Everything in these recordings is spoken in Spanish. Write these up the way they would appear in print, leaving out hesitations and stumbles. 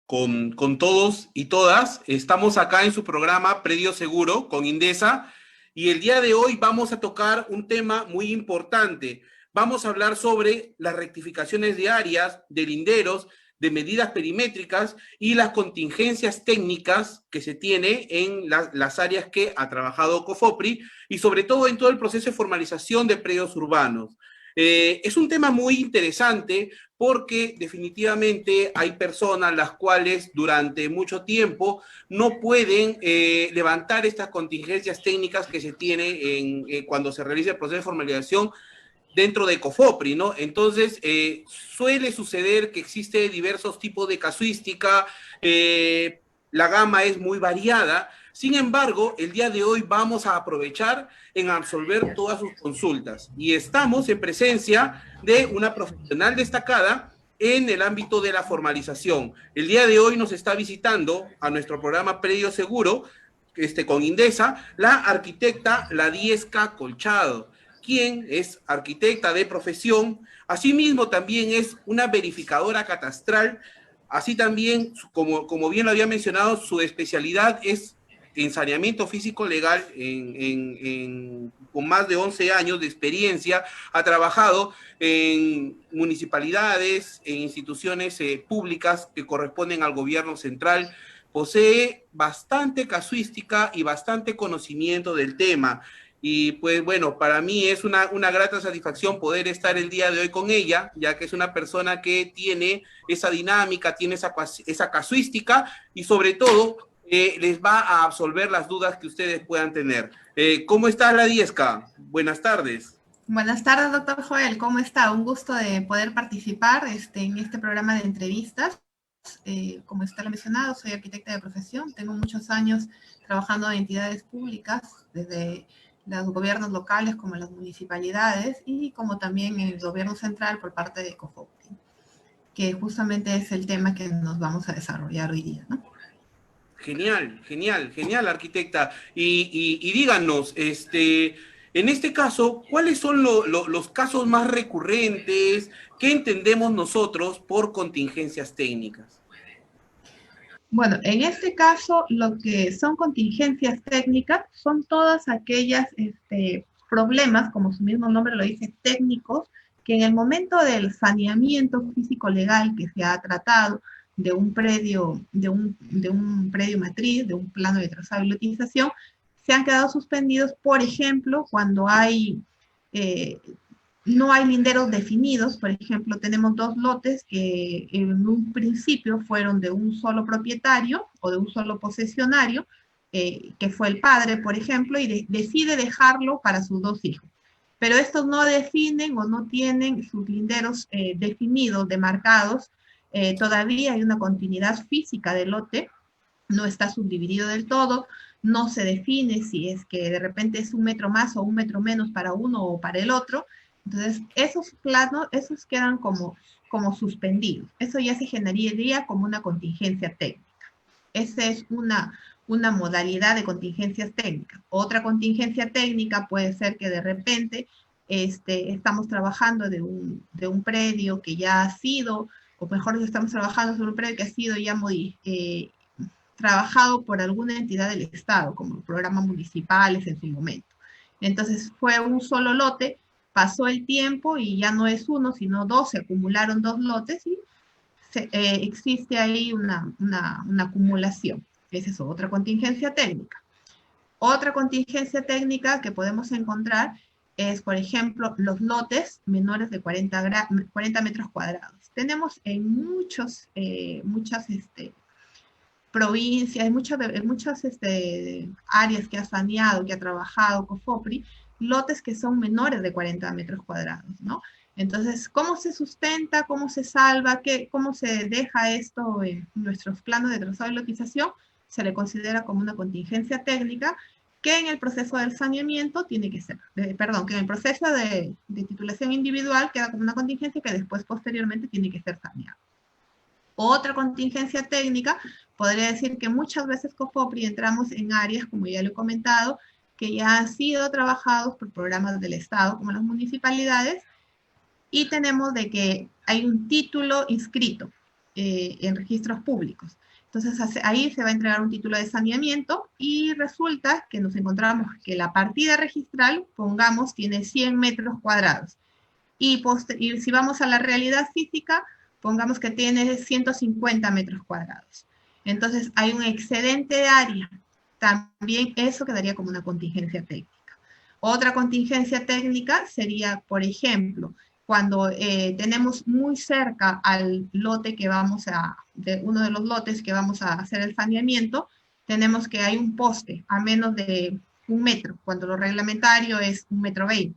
con todos y todas. Estamos acá en su programa Predio Seguro con Indesa y el día de hoy vamos a tocar un tema muy importante. Vamos a hablar sobre las rectificaciones de áreas, de linderos, de medidas perimétricas y las contingencias técnicas que se tiene en las áreas que ha trabajado COFOPRI y sobre todo en todo el proceso de formalización de predios urbanos. Es un tema muy interesante porque definitivamente hay personas las cuales durante mucho tiempo no pueden levantar estas contingencias técnicas que se tiene cuando se realiza el proceso de formalización dentro de COFOPRI, ¿no? Entonces, suele suceder que existe diversos tipos de casuística, la gama es muy variada. Sin embargo, el día de hoy vamos a aprovechar en absolver todas sus consultas y estamos en presencia de una profesional destacada en el ámbito de la formalización. El día de hoy nos está visitando a nuestro programa Predio Seguro, con Indesa, la arquitecta Ladiesca Colchado, quien es arquitecta de profesión, asimismo también es una verificadora catastral, así también, como bien lo había mencionado, su especialidad es en saneamiento físico legal, con más de 11 años de experiencia, ha trabajado en municipalidades, en instituciones públicas que corresponden al gobierno central, posee bastante casuística y bastante conocimiento del tema. Y pues bueno, para mí es una grata satisfacción poder estar el día de hoy con ella, ya que es una persona que tiene esa dinámica, tiene esa casuística y sobre todo les va a absolver las dudas que ustedes puedan tener. ¿Cómo estás, Ladiesca? Buenas tardes. Buenas tardes, doctor Joel. ¿Cómo está? Un gusto de poder participar en este programa de entrevistas. Como usted lo ha mencionado, soy arquitecta de profesión. Tengo muchos años trabajando en entidades públicas, desde los gobiernos locales como las municipalidades y como también en el gobierno central por parte de COFOPRI, que justamente es el tema que nos vamos a desarrollar hoy día, ¿no? Genial, genial, genial, arquitecta. Y díganos, en este caso, ¿cuáles son los casos más recurrentes? ¿Qué entendemos nosotros por contingencias técnicas? Bueno, en este caso, lo que son contingencias técnicas son todas aquellas problemas, como su mismo nombre lo dice, técnicos, que en el momento del saneamiento físico-legal que se ha tratado de un predio, de un predio matriz, de un plano de trazado y lotización, se han quedado suspendidos, por ejemplo, cuando eh, no hay linderos definidos. Por ejemplo, tenemos dos lotes que en un principio fueron de un solo propietario o de un solo posesionario, que fue el padre, por ejemplo, y decide dejarlo para sus dos hijos. Pero estos no definen o no tienen sus linderos definidos, demarcados. Todavía hay una continuidad física del lote, no está subdividido del todo, no se define si es que de repente es 1 metro más o 1 metro menos para uno o para el otro. Entonces, esos planos, esos quedan como suspendidos. Eso ya se generaría como una contingencia técnica. Esa es una modalidad de contingencias técnicas. Otra contingencia técnica puede ser que de repente estamos trabajando de un predio que ya ha sido, o mejor dicho, estamos trabajando sobre un predio que ha sido ya trabajado por alguna entidad del Estado, como programas municipales en su momento. Entonces fue un solo lote, pasó el tiempo y ya no es uno, sino dos, se acumularon dos lotes y existe ahí una acumulación. Esa es otra contingencia técnica. Otra contingencia técnica que podemos encontrar es, por ejemplo, los lotes menores de 40 metros cuadrados. Tenemos en muchas provincias, en muchas áreas que ha saneado, que ha trabajado COFOPRI, lotes que son menores de 40 metros cuadrados, ¿no? Entonces, ¿cómo se sustenta? ¿Cómo se salva? ¿Cómo se deja esto en nuestros planos de trazado y lotización? Se le considera como una contingencia técnica que en el proceso del saneamiento tiene que ser, que en el proceso de titulación individual queda como una contingencia que después, posteriormente, tiene que ser saneada. Otra contingencia técnica, podría decir que muchas veces COFOPRI entramos en áreas, como ya lo he comentado, que ya han sido trabajados por programas del Estado, como las municipalidades, y tenemos de que hay un título inscrito. en registros públicos. Entonces ahí se va a entregar un título de saneamiento y resulta que nos encontramos que la partida registral, pongamos, tiene 100 metros cuadrados. Y si vamos a la realidad física, pongamos que tiene 150 metros cuadrados. Entonces hay un excedente de área. También eso quedaría como una contingencia técnica. Otra contingencia técnica sería, por ejemplo, cuando tenemos muy cerca al lote que vamos de uno de los lotes que vamos a hacer el saneamiento, tenemos que hay un poste a menos de 1 metro, cuando lo reglamentario es 1,20 m.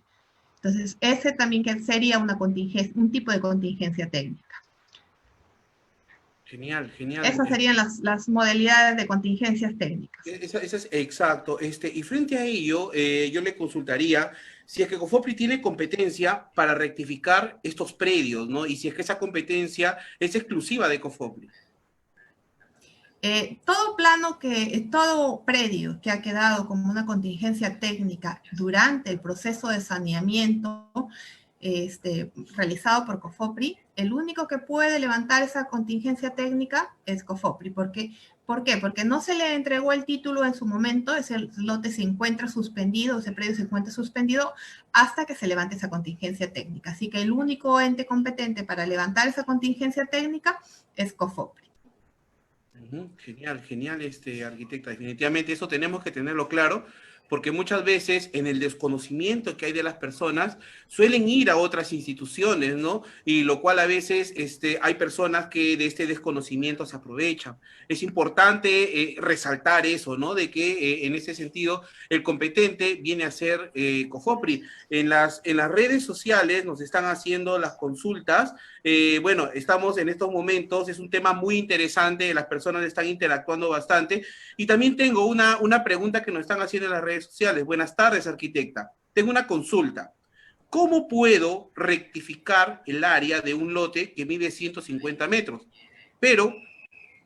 Entonces, ese también que sería una contingencia, un tipo de contingencia técnica. Genial, genial. Esas serían las modalidades de contingencias técnicas. Esa es exacto. Y frente a ello, yo le consultaría si es que COFOPRI tiene competencia para rectificar estos predios, ¿no? Y si es que esa competencia es exclusiva de COFOPRI. Todo predio que ha quedado como una contingencia técnica durante el proceso de saneamiento realizado por COFOPRI, el único que puede levantar esa contingencia técnica es COFOPRI. ¿Por qué? Porque no se le entregó el título en su momento, ese lote se encuentra suspendido, ese predio se encuentra suspendido hasta que se levante esa contingencia técnica. Así que el único ente competente para levantar esa contingencia técnica es COFOPRI. Genial, genial, arquitecta. Definitivamente eso tenemos que tenerlo claro, porque muchas veces en el desconocimiento que hay de las personas suelen ir a otras instituciones, ¿no? Y lo cual a veces hay personas que de este desconocimiento se aprovechan. Es importante resaltar eso, ¿no? De que en ese sentido el competente viene a ser COFOPRI. En las redes sociales nos están haciendo las consultas. Bueno, estamos en estos momentos, es un tema muy interesante, las personas están interactuando bastante. Y también tengo una pregunta que nos están haciendo en las redes sociales. Buenas tardes, arquitecta. Tengo una consulta. ¿Cómo puedo rectificar el área de un lote que mide 150 metros, pero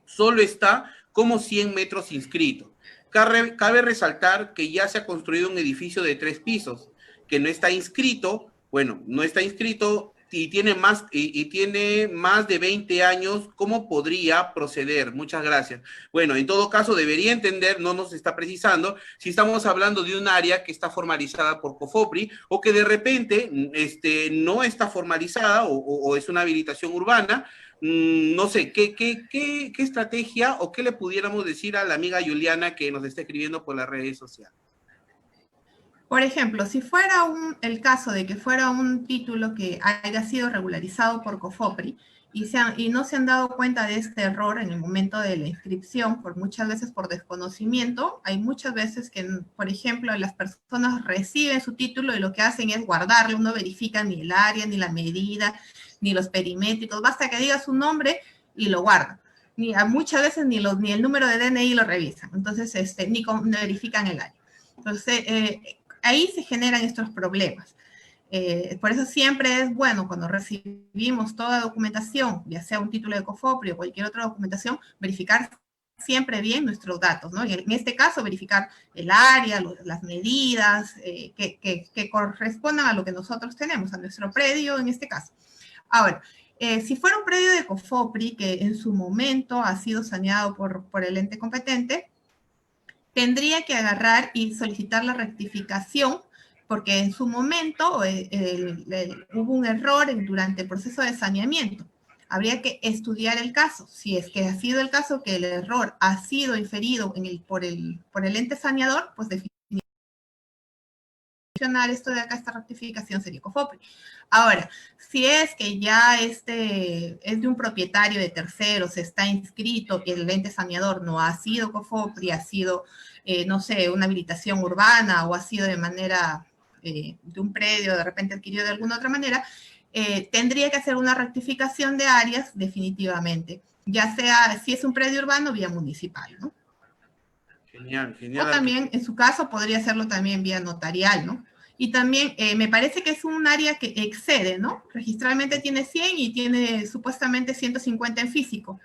solo está como 100 metros inscrito? Cabe resaltar que ya se ha construido un edificio de 3 pisos, que no está inscrito, bueno, no está inscrito y tiene más de 20 años. ¿Cómo podría proceder? Muchas gracias. Bueno, en todo caso debería entender, no nos está precisando, si estamos hablando de un área que está formalizada por COFOPRI o que de repente no está formalizada o es una habilitación urbana. No sé, ¿qué estrategia o qué le pudiéramos decir a la amiga Juliana que nos está escribiendo por las redes sociales? Por ejemplo, si fuera el caso de que fuera un título que haya sido regularizado por COFOPRI y no se han dado cuenta de este error en el momento de la inscripción, muchas veces por desconocimiento, hay muchas veces que, por ejemplo, las personas reciben su título y lo que hacen es guardarlo, no verifican ni el área, ni la medida, ni los perimétricos, basta que diga su nombre y lo guardan. Muchas veces ni el número de DNI lo revisan, entonces ni verifican el área. Entonces, ahí se generan estos problemas. Por eso siempre es bueno, cuando recibimos toda documentación, ya sea un título de COFOPRI o cualquier otra documentación, verificar siempre bien nuestros datos, ¿no? Y en este caso, verificar el área, las medidas, que correspondan a lo que nosotros tenemos, a nuestro predio en este caso. Ahora, si fuera un predio de COFOPRI, que en su momento ha sido saneado por el ente competente, tendría que agarrar y solicitar la rectificación, porque en su momento hubo un error durante el proceso de saneamiento. Habría que estudiar el caso. Si es que ha sido el caso que el error ha sido inferido por el ente saneador, pues definitivamente esto de acá, esta rectificación sería COFOPRI. Ahora, si es que ya es de un propietario de terceros, está inscrito y el ente saneador no ha sido COFOPRI, ha sido, no sé, una habilitación urbana o ha sido de manera de un predio de repente adquirido de alguna otra manera, tendría que hacer una rectificación de áreas definitivamente, ya sea si es un predio urbano vía municipal, ¿no? Genial, genial. O también, en su caso, podría hacerlo también vía notarial, ¿no? Y también me parece que es un área que excede, ¿no? Registralmente tiene 100 y tiene supuestamente 150 en físico.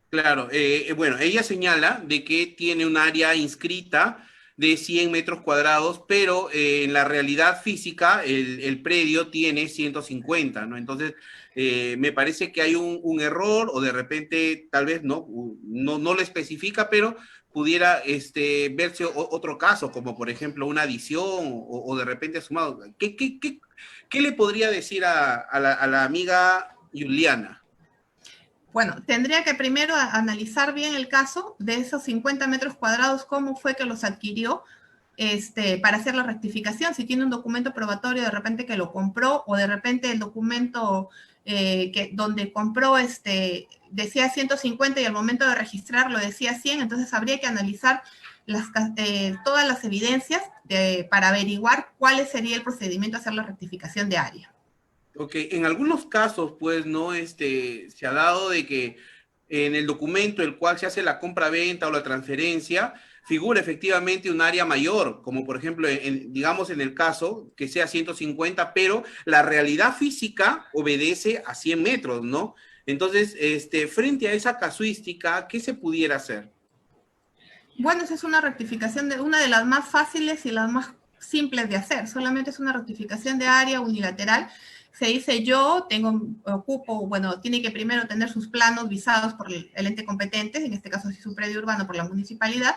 Claro, bueno, ella señala de que tiene un área inscrita de 100 metros cuadrados, pero en la realidad física el predio tiene 150, ¿no? Entonces, me parece que hay un error, o de repente tal vez no lo especifica, pero pudiera verse otro caso, como por ejemplo una adición o de repente sumado. ¿Qué le podría decir a la amiga Juliana? Bueno, tendría que primero analizar bien el caso de esos 50 metros cuadrados, cómo fue que los adquirió, para hacer la rectificación. Si tiene un documento probatorio de repente que lo compró, o de repente el documento donde compró decía 150 y al momento de registrarlo decía 100, entonces habría que analizar todas las evidencias para averiguar cuál sería el procedimiento a hacer la rectificación de área. Ok, en algunos casos, pues, ¿no? Se ha dado de que en el documento el cual se hace la compra-venta o la transferencia, figura efectivamente un área mayor, como por ejemplo, digamos en el caso que sea 150, pero la realidad física obedece a 100 metros, ¿no? Entonces, frente a esa casuística, ¿qué se pudiera hacer? Bueno, esa es una rectificación de una de las más fáciles y las más simples de hacer. Solamente es una rectificación de área unilateral. Se dice ocupo, bueno, tiene que primero tener sus planos visados por el ente competente, en este caso si es un predio urbano por la municipalidad.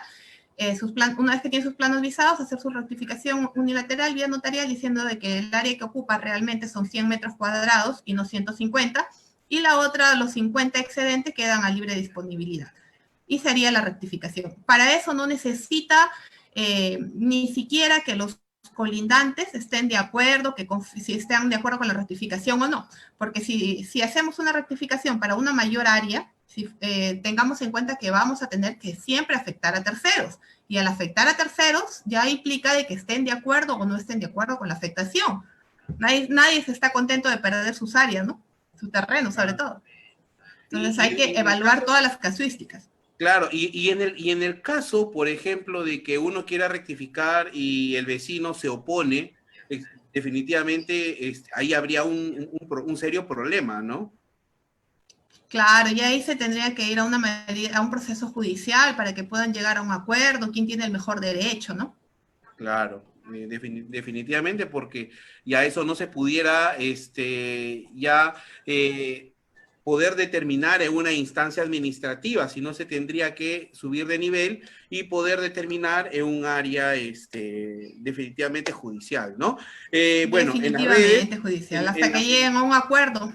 Una vez que tiene sus planos visados, hacer su rectificación unilateral vía notarial diciendo de que el área que ocupa realmente son 100 metros cuadrados y no 150, y la otra, los 50 excedentes, quedan a libre disponibilidad. Y sería la rectificación. Para eso no necesita ni siquiera que los colindantes estén de acuerdo, si están de acuerdo con la rectificación o no, porque si hacemos una rectificación para una mayor área, tengamos en cuenta que vamos a tener que siempre afectar a terceros, y al afectar a terceros ya implica de que estén de acuerdo o no estén de acuerdo con la afectación. Nadie se está contento de perder sus áreas, ¿no? Su terreno, sobre todo. Entonces hay que evaluar todas las casuísticas. Claro, y en el caso, por ejemplo, de que uno quiera rectificar y el vecino se opone, definitivamente ahí habría un serio problema, ¿no? Claro, y ahí se tendría que ir a un proceso judicial para que puedan llegar a un acuerdo, quién tiene el mejor derecho, ¿no? Claro, definitivamente, porque ya eso no se pudiera ya poder determinar en una instancia administrativa, sino se tendría que subir de nivel y poder determinar en un área definitivamente judicial, ¿no? Bueno, en las redes... Definitivamente judicial, hasta que lleguen a un acuerdo.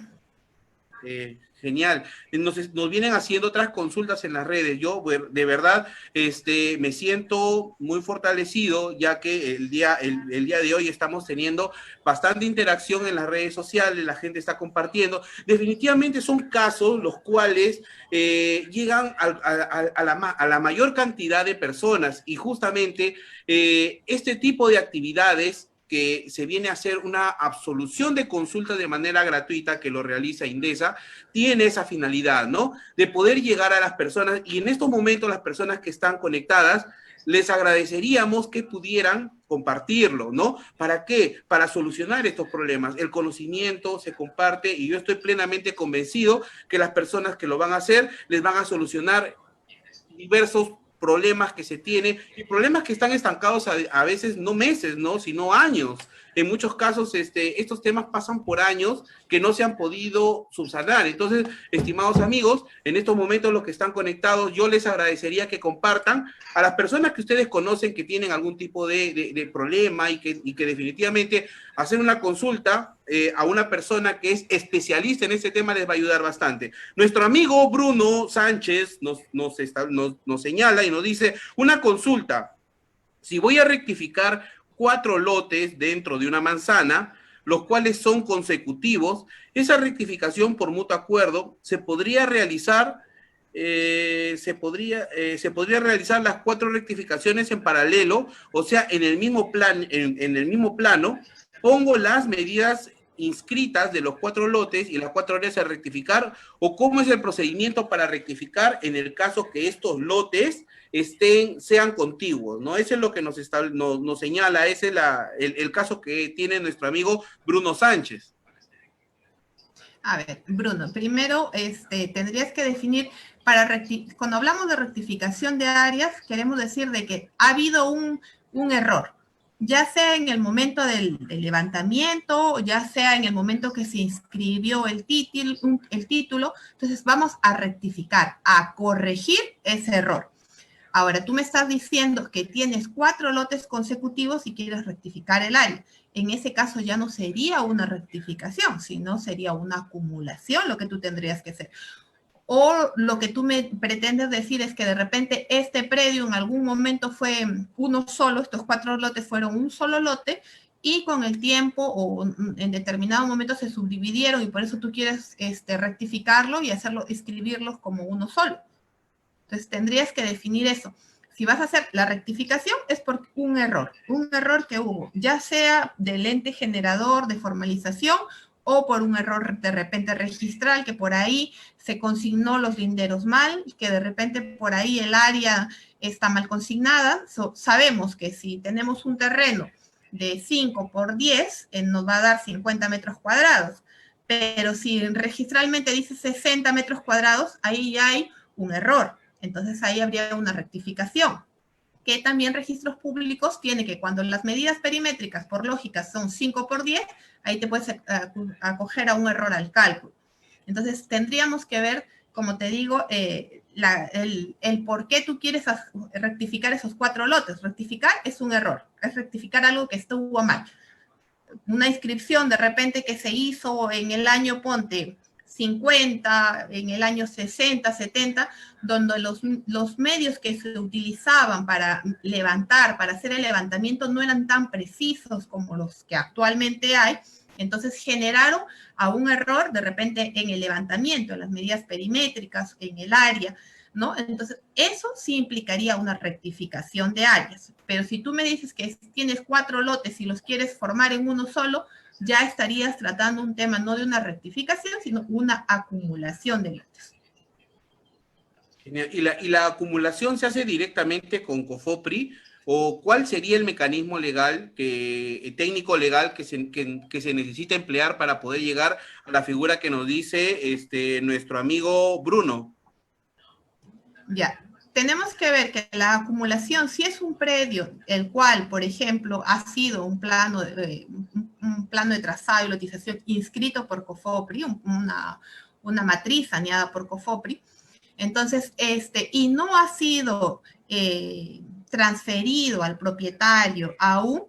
Genial. Nos vienen haciendo otras consultas en las redes. Yo de verdad me siento muy fortalecido, ya que el día de hoy estamos teniendo bastante interacción en las redes sociales, la gente está compartiendo. Definitivamente son casos los cuales llegan a la mayor cantidad de personas, y justamente este tipo de actividades que se viene a hacer una absolución de consulta de manera gratuita que lo realiza Indesa, tiene esa finalidad, ¿no? De poder llegar a las personas, y en estos momentos las personas que están conectadas, les agradeceríamos que pudieran compartirlo, ¿no? ¿Para qué? Para solucionar estos problemas. El conocimiento se comparte y yo estoy plenamente convencido que las personas que lo van a hacer les van a solucionar diversos problemas que se tienen, y problemas que están estancados a veces no meses, ¿no? Sino años. En muchos casos estos temas pasan por años que no se han podido subsanar. Entonces, estimados amigos, en estos momentos los que están conectados, yo les agradecería que compartan a las personas que ustedes conocen que tienen algún tipo de problema, y que definitivamente hacer una consulta a una persona que es especialista en este tema les va a ayudar bastante. Nuestro amigo Bruno Sánchez nos señala y nos dice: una consulta, si voy a rectificar 4 lotes dentro de una manzana, los cuales son consecutivos, esa rectificación por mutuo acuerdo se podría realizar realizar las 4 rectificaciones en paralelo, o sea, en el mismo plano, pongo las medidas inscritas de los 4 lotes y las 4 áreas a rectificar, o cómo es el procedimiento para rectificar en el caso que estos lotes sean contiguos, ¿no? Eso es lo que nos señala, ese es el caso que tiene nuestro amigo Bruno Sánchez. A ver, Bruno, primero tendrías que definir, cuando hablamos de rectificación de áreas, queremos decir de que ha habido un error, ya sea en el momento del levantamiento, ya sea en el momento que se inscribió el título, entonces vamos a rectificar, a corregir ese error. Ahora, tú me estás diciendo que tienes 4 lotes consecutivos y quieres rectificar el área. En ese caso ya no sería una rectificación, sino sería una acumulación lo que tú tendrías que hacer. O lo que tú me pretendes decir es que de repente este predio en algún momento fue uno solo, estos 4 lotes fueron un solo lote, y con el tiempo o en determinado momento se subdividieron y por eso tú quieres rectificarlo y escribirlos como uno solo. Entonces tendrías que definir eso. Si vas a hacer la rectificación es por un error que hubo, ya sea del ente generador de formalización o por un error de repente registral, que por ahí se consignó los linderos mal, que de repente por ahí el área está mal consignada. Sabemos que si tenemos un terreno de 5 por 10, nos va a dar 50 metros cuadrados, pero si registralmente dice 60 metros cuadrados, ahí ya hay un error. Entonces ahí habría una rectificación. Que también registros públicos tiene que cuando las medidas perimétricas por lógica son 5 por 10, ahí te puedes acoger a un error al cálculo. Entonces tendríamos que ver, como te digo, el por qué tú quieres rectificar esos 4 lotes. Rectificar es un error, es rectificar algo que estuvo mal. Una inscripción de repente que se hizo en el año, ponte, 50, en el año 60, 70, donde los medios que se utilizaban para levantar, para hacer el levantamiento, no eran tan precisos como los que actualmente hay. Entonces generaron a un error de repente en el levantamiento, en las medidas perimétricas, en el área, ¿no? Entonces, eso sí implicaría una rectificación de áreas. Pero si tú me dices que tienes 4 lotes y los quieres formar en uno solo, ya estarías tratando un tema no de una rectificación, sino una acumulación de lotes. Genial. ¿Y la acumulación se hace directamente con COFOPRI? ¿O cuál sería el mecanismo legal, técnico legal que se necesita emplear para poder llegar a la figura que nos dice nuestro amigo Bruno? Ya, tenemos que ver que la acumulación, si es un predio, el cual, por ejemplo, ha sido un plano de trazado y lotización inscrito por COFOPRI, una matriz saneada por COFOPRI, entonces, y no ha sido transferido al propietario aún,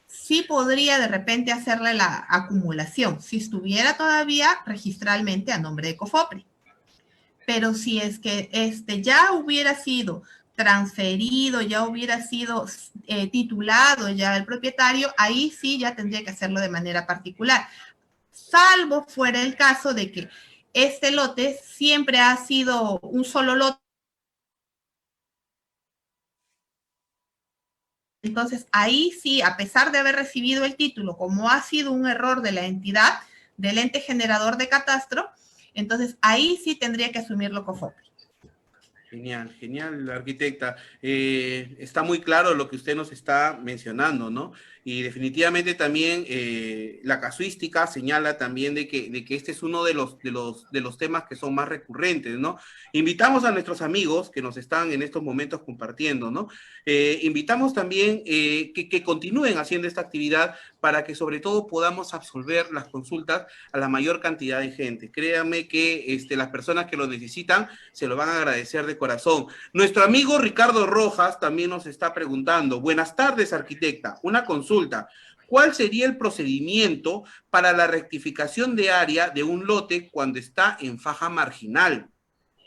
sí podría de repente hacerle la acumulación, si estuviera todavía registralmente a nombre de COFOPRI. Pero si es que ya hubiera sido transferido, ya hubiera sido titulado ya el propietario, ahí sí ya tendría que hacerlo de manera particular. Salvo fuera el caso de que este lote siempre ha sido un solo lote. Entonces, ahí sí, a pesar de haber recibido el título, como ha sido un error de la entidad, del ente generador de catastro, entonces ahí sí tendría que asumirlo COFOPRI. Genial, genial, arquitecta. Está muy claro lo que usted nos está mencionando, ¿no? Y definitivamente también la casuística señala también de que este es uno de los temas que son más recurrentes, ¿no? Invitamos a nuestros amigos que nos están en estos momentos compartiendo, ¿no? Invitamos también que continúen haciendo esta actividad para que sobre todo podamos absolver las consultas a la mayor cantidad de gente. Créanme que las personas que lo necesitan se lo van a agradecer de corazón. Nuestro amigo Ricardo Rojas también nos está preguntando, buenas tardes, arquitecta, una consulta. ¿Cuál sería el procedimiento para la rectificación de área de un lote cuando está en faja marginal,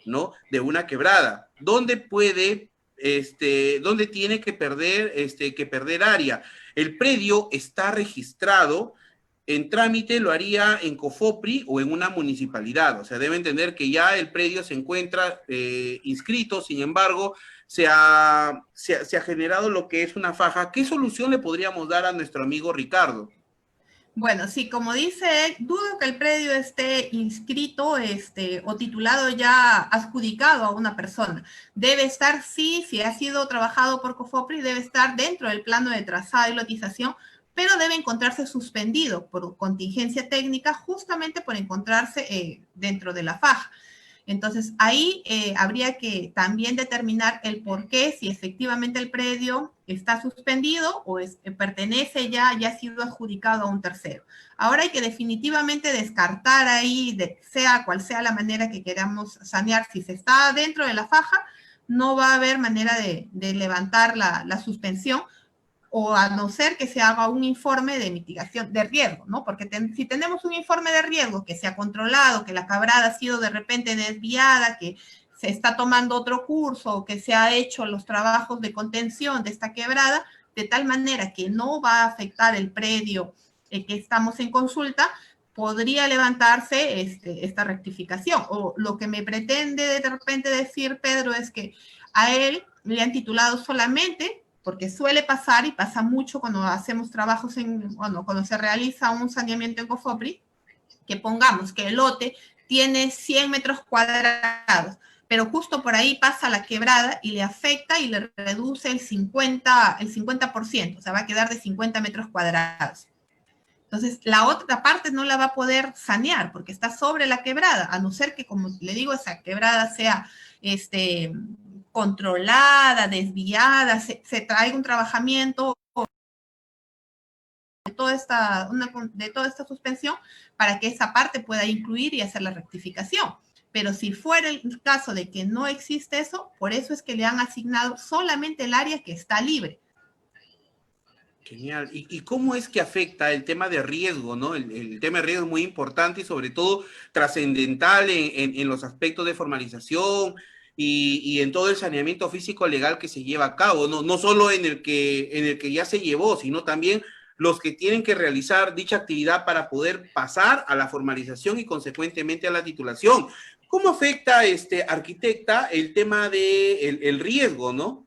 ¿no? De una quebrada. ¿Dónde puede, dónde tiene que perder área? El predio está registrado, en trámite lo haría en COFOPRI o en una municipalidad. O sea, debe entender que ya el predio se encuentra inscrito, sin embargo, se ha generado lo que es una faja. ¿Qué solución le podríamos dar a nuestro amigo Ricardo? Bueno, sí, como dice él, dudo que el predio esté inscrito o titulado ya adjudicado a una persona. Debe estar, sí, si ha sido trabajado por COFOPRI, debe estar dentro del plano de trazado y lotización pero debe encontrarse suspendido por contingencia técnica, justamente por encontrarse dentro de la faja. Entonces, ahí habría que también determinar el por qué, si efectivamente el predio está suspendido o pertenece ya ha sido adjudicado a un tercero. Ahora hay que definitivamente descartar ahí, sea cual sea la manera que queramos sanear, si se está dentro de la faja, no va a haber manera de levantar la suspensión, o a no ser que se haga un informe de mitigación de riesgo, ¿no? Porque si tenemos un informe de riesgo que se ha controlado, que la quebrada ha sido de repente desviada, que se está tomando otro curso, o que se ha hecho los trabajos de contención de esta quebrada, de tal manera que no va a afectar el predio que estamos en consulta, podría levantarse esta rectificación. O lo que me pretende de repente decir Pedro es que a él le han titulado solamente, porque suele pasar y pasa mucho cuando hacemos trabajos cuando se realiza un saneamiento en COFOPRI, que pongamos que el lote tiene 100 metros cuadrados, pero justo por ahí pasa la quebrada y le afecta y le reduce el 50%, o sea, va a quedar de 50 metros cuadrados. Entonces, la otra parte no la va a poder sanear porque está sobre la quebrada, a no ser que, como le digo, esa quebrada sea controlada, desviada, se traiga un trabajamiento de toda esta suspensión para que esa parte pueda incluir y hacer la rectificación. Pero si fuera el caso de que no existe eso, por eso es que le han asignado solamente el área que está libre. Genial. ¿Y cómo es que afecta el tema de riesgo, ¿no? El tema de riesgo es muy importante y sobre todo trascendental en los aspectos de formalización y en todo el saneamiento físico legal que se lleva a cabo, ¿no? No solo en el que ya se llevó, sino también los que tienen que realizar dicha actividad para poder pasar a la formalización y consecuentemente a la titulación. ¿Cómo afecta, arquitecta, el tema del riesgo, ¿no?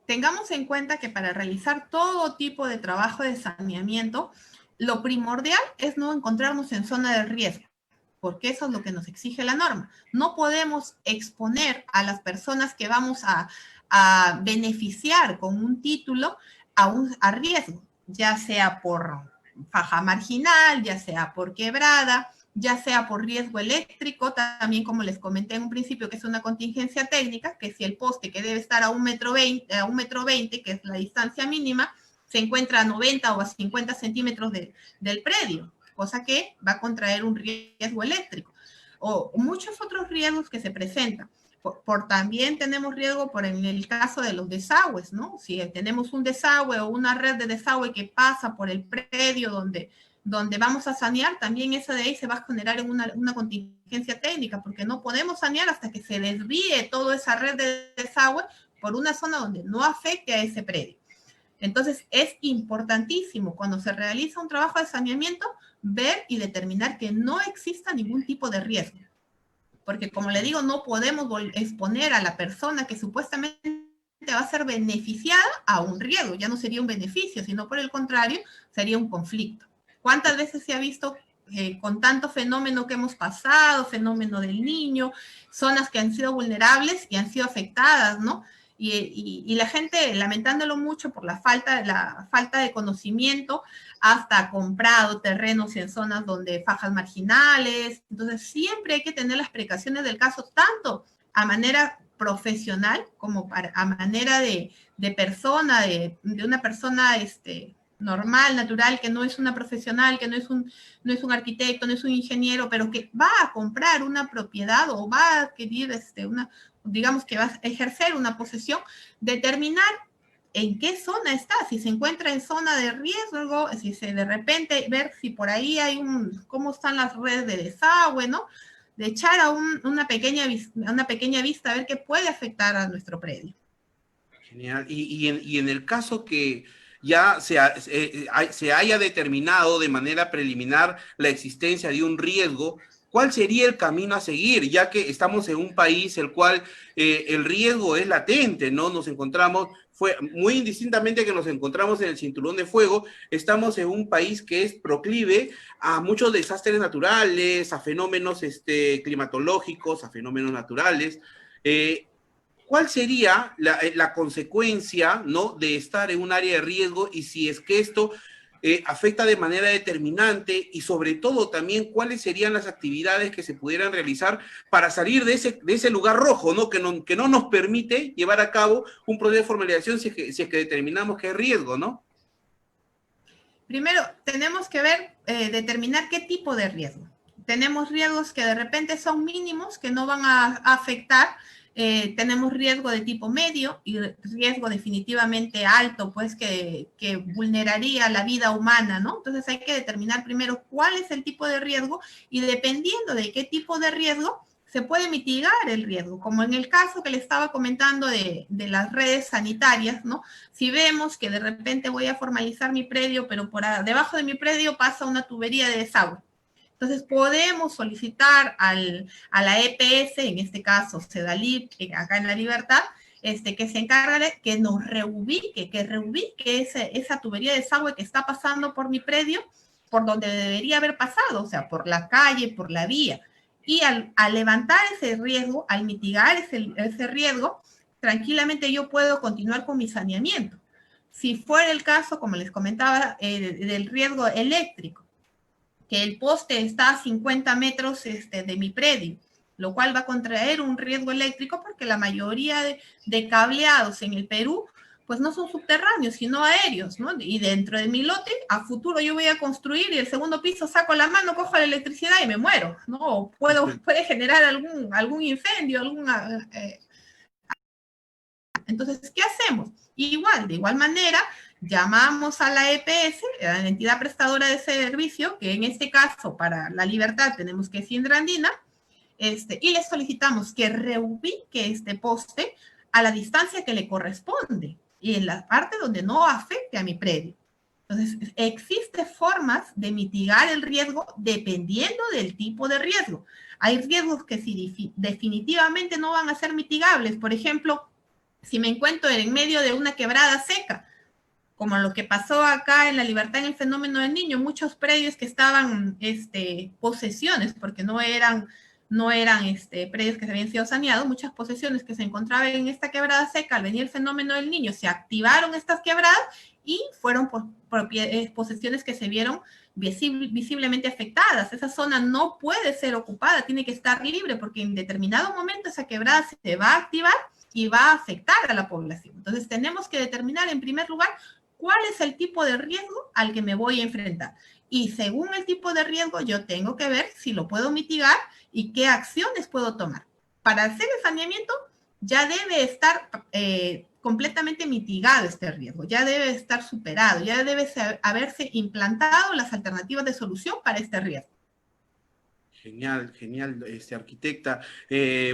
Tengamos en cuenta que para realizar todo tipo de trabajo de saneamiento, lo primordial es no encontrarnos en zona de riesgo, porque eso es lo que nos exige la norma. No podemos exponer a las personas que vamos a beneficiar con un título a riesgo, ya sea por faja marginal, ya sea por quebrada, ya sea por riesgo eléctrico, también como les comenté en un principio, que es una contingencia técnica, que si el poste que debe estar a 1,20 m, que es la distancia mínima, se encuentra a 90 o a 50 centímetros del predio, cosa que va a contraer un riesgo eléctrico. O muchos otros riesgos que se presentan. También tenemos riesgo en el caso de los desagües, ¿no? Si tenemos un desagüe o una red de desagüe que pasa por el predio donde vamos a sanear, también esa de ahí se va a generar en una contingencia técnica, porque no podemos sanear hasta que se desvíe toda esa red de desagüe por una zona donde no afecte a ese predio. Entonces, es importantísimo cuando se realiza un trabajo de saneamiento ver y determinar que no exista ningún tipo de riesgo. Porque, como le digo, no podemos exponer a la persona que supuestamente va a ser beneficiada a un riesgo. Ya no sería un beneficio, sino por el contrario, sería un conflicto. ¿Cuántas veces se ha visto con tanto fenómeno que hemos pasado, fenómeno del niño, zonas que han sido vulnerables y han sido afectadas, ¿no? Y la gente, lamentándolo mucho por la falta de conocimiento, hasta ha comprado terrenos en zonas donde fajas marginales. Entonces, siempre hay que tener las precauciones del caso, tanto a manera profesional como a manera de persona, de una persona normal, natural, que no es una profesional, que no es un arquitecto, no es un ingeniero, pero que va a comprar una propiedad o va a adquirir digamos que va a ejercer una posesión, determinar en qué zona está, si se encuentra en zona de riesgo, si de repente ver si por ahí hay cómo están las redes de desagüe, ¿no? De echar a una pequeña vista a ver qué puede afectar a nuestro predio. Genial. Y en el caso que ya se haya determinado de manera preliminar la existencia de un riesgo, ¿cuál sería el camino a seguir? Ya que estamos en un país el cual el riesgo es latente, ¿no? Nos encontramos, muy indistintamente que nos encontramos en el cinturón de fuego, estamos en un país que es proclive a muchos desastres naturales, a fenómenos climatológicos, a fenómenos naturales. ¿cuál sería la consecuencia, ¿no?, de estar en un área de riesgo y si es que esto afecta de manera determinante y sobre todo también cuáles serían las actividades que se pudieran realizar para salir de ese lugar rojo, ¿no? Que no nos permite llevar a cabo un proceso de formalización si es que determinamos que hay riesgo, ¿no? Primero, tenemos que ver, determinar qué tipo de riesgo. Tenemos riesgos que de repente son mínimos, que no van a afectar. Tenemos riesgo de tipo medio y riesgo definitivamente alto, pues que vulneraría la vida humana, ¿no? Entonces hay que determinar primero cuál es el tipo de riesgo y dependiendo de qué tipo de riesgo, se puede mitigar el riesgo, como en el caso que le estaba comentando de las redes sanitarias, ¿no? Si vemos que de repente voy a formalizar mi predio, pero debajo de mi predio pasa una tubería de desagüe. Entonces podemos solicitar a la EPS, en este caso Sedalip, acá en La Libertad, que se encarga de que nos reubique, esa tubería de desagüe que está pasando por mi predio, por donde debería haber pasado, o sea, por la calle, por la vía. Y al levantar ese riesgo, al mitigar ese riesgo, tranquilamente yo puedo continuar con mi saneamiento. Si fuera el caso, como les comentaba, del riesgo eléctrico, que el poste está a 50 metros de mi predio, lo cual va a contraer un riesgo eléctrico porque la mayoría de cableados en el Perú pues no son subterráneos, sino aéreos, ¿no? Y dentro de mi lote, a futuro yo voy a construir y el segundo piso saco la mano, cojo la electricidad y me muero, ¿no? O puede generar algún incendio, Entonces, ¿qué hacemos? De igual manera, llamamos a la EPS, a la entidad prestadora de servicio, que en este caso para La Libertad tenemos que es Indrandina, y le solicitamos que reubique este poste a la distancia que le corresponde y en la parte donde no afecte a mi predio. Entonces, existen formas de mitigar el riesgo dependiendo del tipo de riesgo. Hay riesgos que sí, definitivamente no van a ser mitigables. Por ejemplo, si me encuentro en medio de una quebrada seca, como lo que pasó acá en La Libertad en el fenómeno del Niño, muchos predios que estaban posesiones, porque no eran predios que se habían sido saneados, muchas posesiones que se encontraban en esta quebrada seca, al venir el fenómeno del Niño, se activaron estas quebradas y fueron posesiones que se vieron visiblemente afectadas. Esa zona no puede ser ocupada, tiene que estar libre, porque en determinado momento esa quebrada se va a activar y va a afectar a la población. Entonces tenemos que determinar en primer lugar cuál es el tipo de riesgo al que me voy a enfrentar. Y según el tipo de riesgo, yo tengo que ver si lo puedo mitigar y qué acciones puedo tomar. Para hacer el saneamiento ya debe estar completamente mitigado este riesgo, ya debe estar superado, ya debe haberse implantado las alternativas de solución para este riesgo. Genial, genial, arquitecta.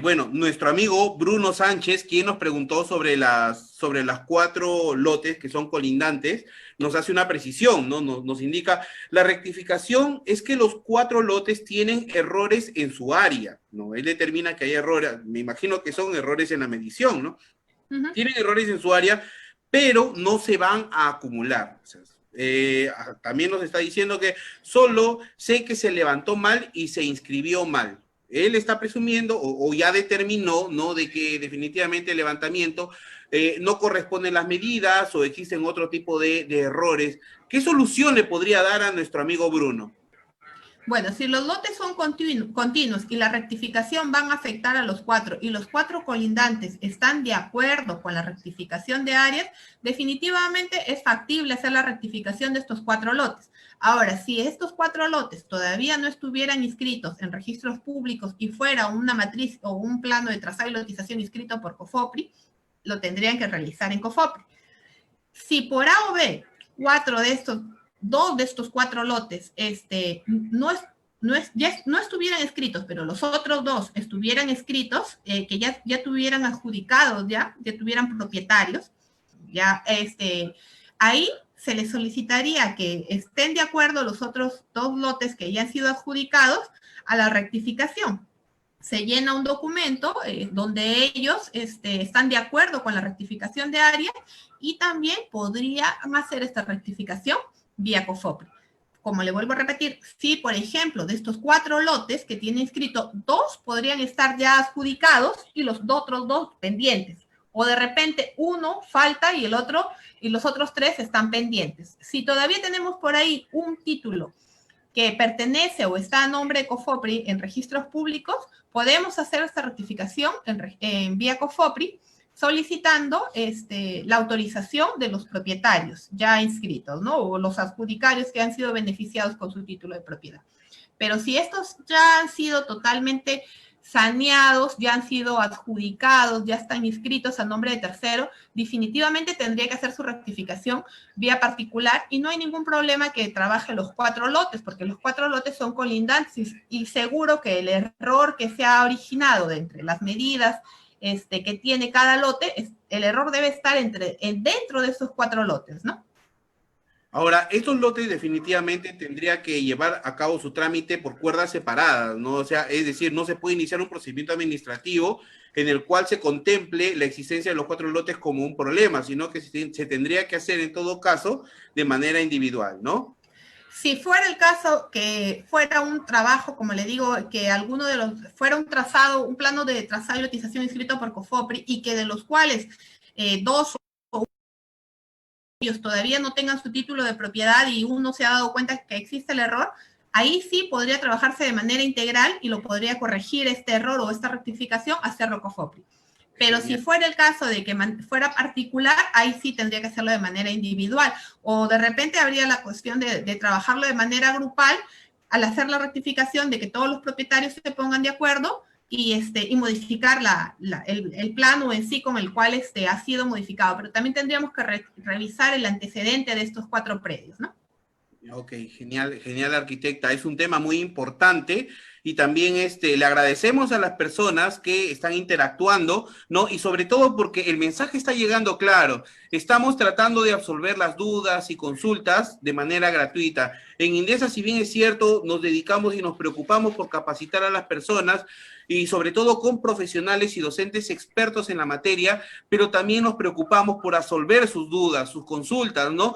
Bueno, nuestro amigo Bruno Sánchez, quien nos preguntó sobre las 4 lotes que son colindantes, nos hace una precisión, ¿no? Nos indica, la rectificación es que los 4 lotes tienen errores en su área, ¿no? Él determina que hay errores, me imagino que son errores en la medición, ¿no? Tienen errores en su área, pero no se van a acumular. O sea, también nos está diciendo que solo sé que se levantó mal y se inscribió mal. Él está presumiendo o ya determinó, ¿no?, de que definitivamente el levantamiento no corresponde a las medidas o existen otro tipo de errores. ¿Qué solución le podría dar a nuestro amigo Bruno? Bueno, si los lotes son continuos y la rectificación van a afectar a los 4 y los 4 colindantes están de acuerdo con la rectificación de áreas, definitivamente es factible hacer la rectificación de estos 4 lotes. Ahora, si estos 4 lotes todavía no estuvieran inscritos en registros públicos y fuera una matriz o un plano de trazado y lotización inscrito por COFOPRI, lo tendrían que realizar en COFOPRI. Si por A o B, 2 de estos 4 lotes no estuvieran escritos, pero los otros 2 estuvieran escritos, que ya tuvieran adjudicados, ya tuvieran propietarios, ahí se les solicitaría que estén de acuerdo los otros 2 lotes que ya han sido adjudicados a la rectificación. Se llena un documento donde ellos están de acuerdo con la rectificación de área y también podrían hacer esta rectificación vía COFOPRI. como le vuelvo a repetir, si, por ejemplo, de estos 4 lotes que tiene inscrito, 2 podrían estar ya adjudicados y los otros 2 pendientes. O de repente uno falta y los otros 3 están pendientes. Si todavía tenemos por ahí un título que pertenece o está a nombre de COFOPRI en registros públicos, podemos hacer esta rectificación en vía COFOPRI solicitando la autorización de los propietarios ya inscritos, ¿no? O los adjudicarios que han sido beneficiados con su título de propiedad. Pero si estos ya han sido totalmente saneados, ya han sido adjudicados, ya están inscritos a nombre de tercero, definitivamente tendría que hacer su rectificación vía particular y no hay ningún problema que trabaje los 4 lotes, porque los 4 lotes son colindantes y seguro que el error que se ha originado de entre las medidas que tiene cada lote, el error debe estar dentro de esos 4 lotes, ¿no? Ahora, estos lotes definitivamente tendría que llevar a cabo su trámite por cuerdas separadas, ¿no? O sea, es decir, no se puede iniciar un procedimiento administrativo en el cual se contemple la existencia de los 4 lotes como un problema, sino que se tendría que hacer en todo caso de manera individual, ¿no? Si fuera el caso que fuera un trabajo, como le digo, que alguno de los, fuera un trazado, un plano de trazado y lotización inscrito por COFOPRI y que de los cuales 2 o ellos todavía no tengan su título de propiedad y uno se ha dado cuenta que existe el error, ahí sí podría trabajarse de manera integral y lo podría corregir este error o esta rectificación, hacerlo COFOPRI. Pero si fuera el caso de que fuera particular, ahí sí tendría que hacerlo de manera individual. O de repente habría la cuestión de trabajarlo de manera grupal al hacer la rectificación de que todos los propietarios se pongan de acuerdo y modificar el plano en sí con el cual ha sido modificado. Pero también tendríamos que revisar el antecedente de estos 4 predios, ¿no? Ok, genial, genial, arquitecta. Es un tema muy importante y también le agradecemos a las personas que están interactuando, ¿no? Y sobre todo porque el mensaje está llegando claro. Estamos tratando de absolver las dudas y consultas de manera gratuita. En Indesa, si bien es cierto, nos dedicamos y nos preocupamos por capacitar a las personas y sobre todo con profesionales y docentes expertos en la materia, pero también nos preocupamos por absolver sus dudas, sus consultas, ¿no?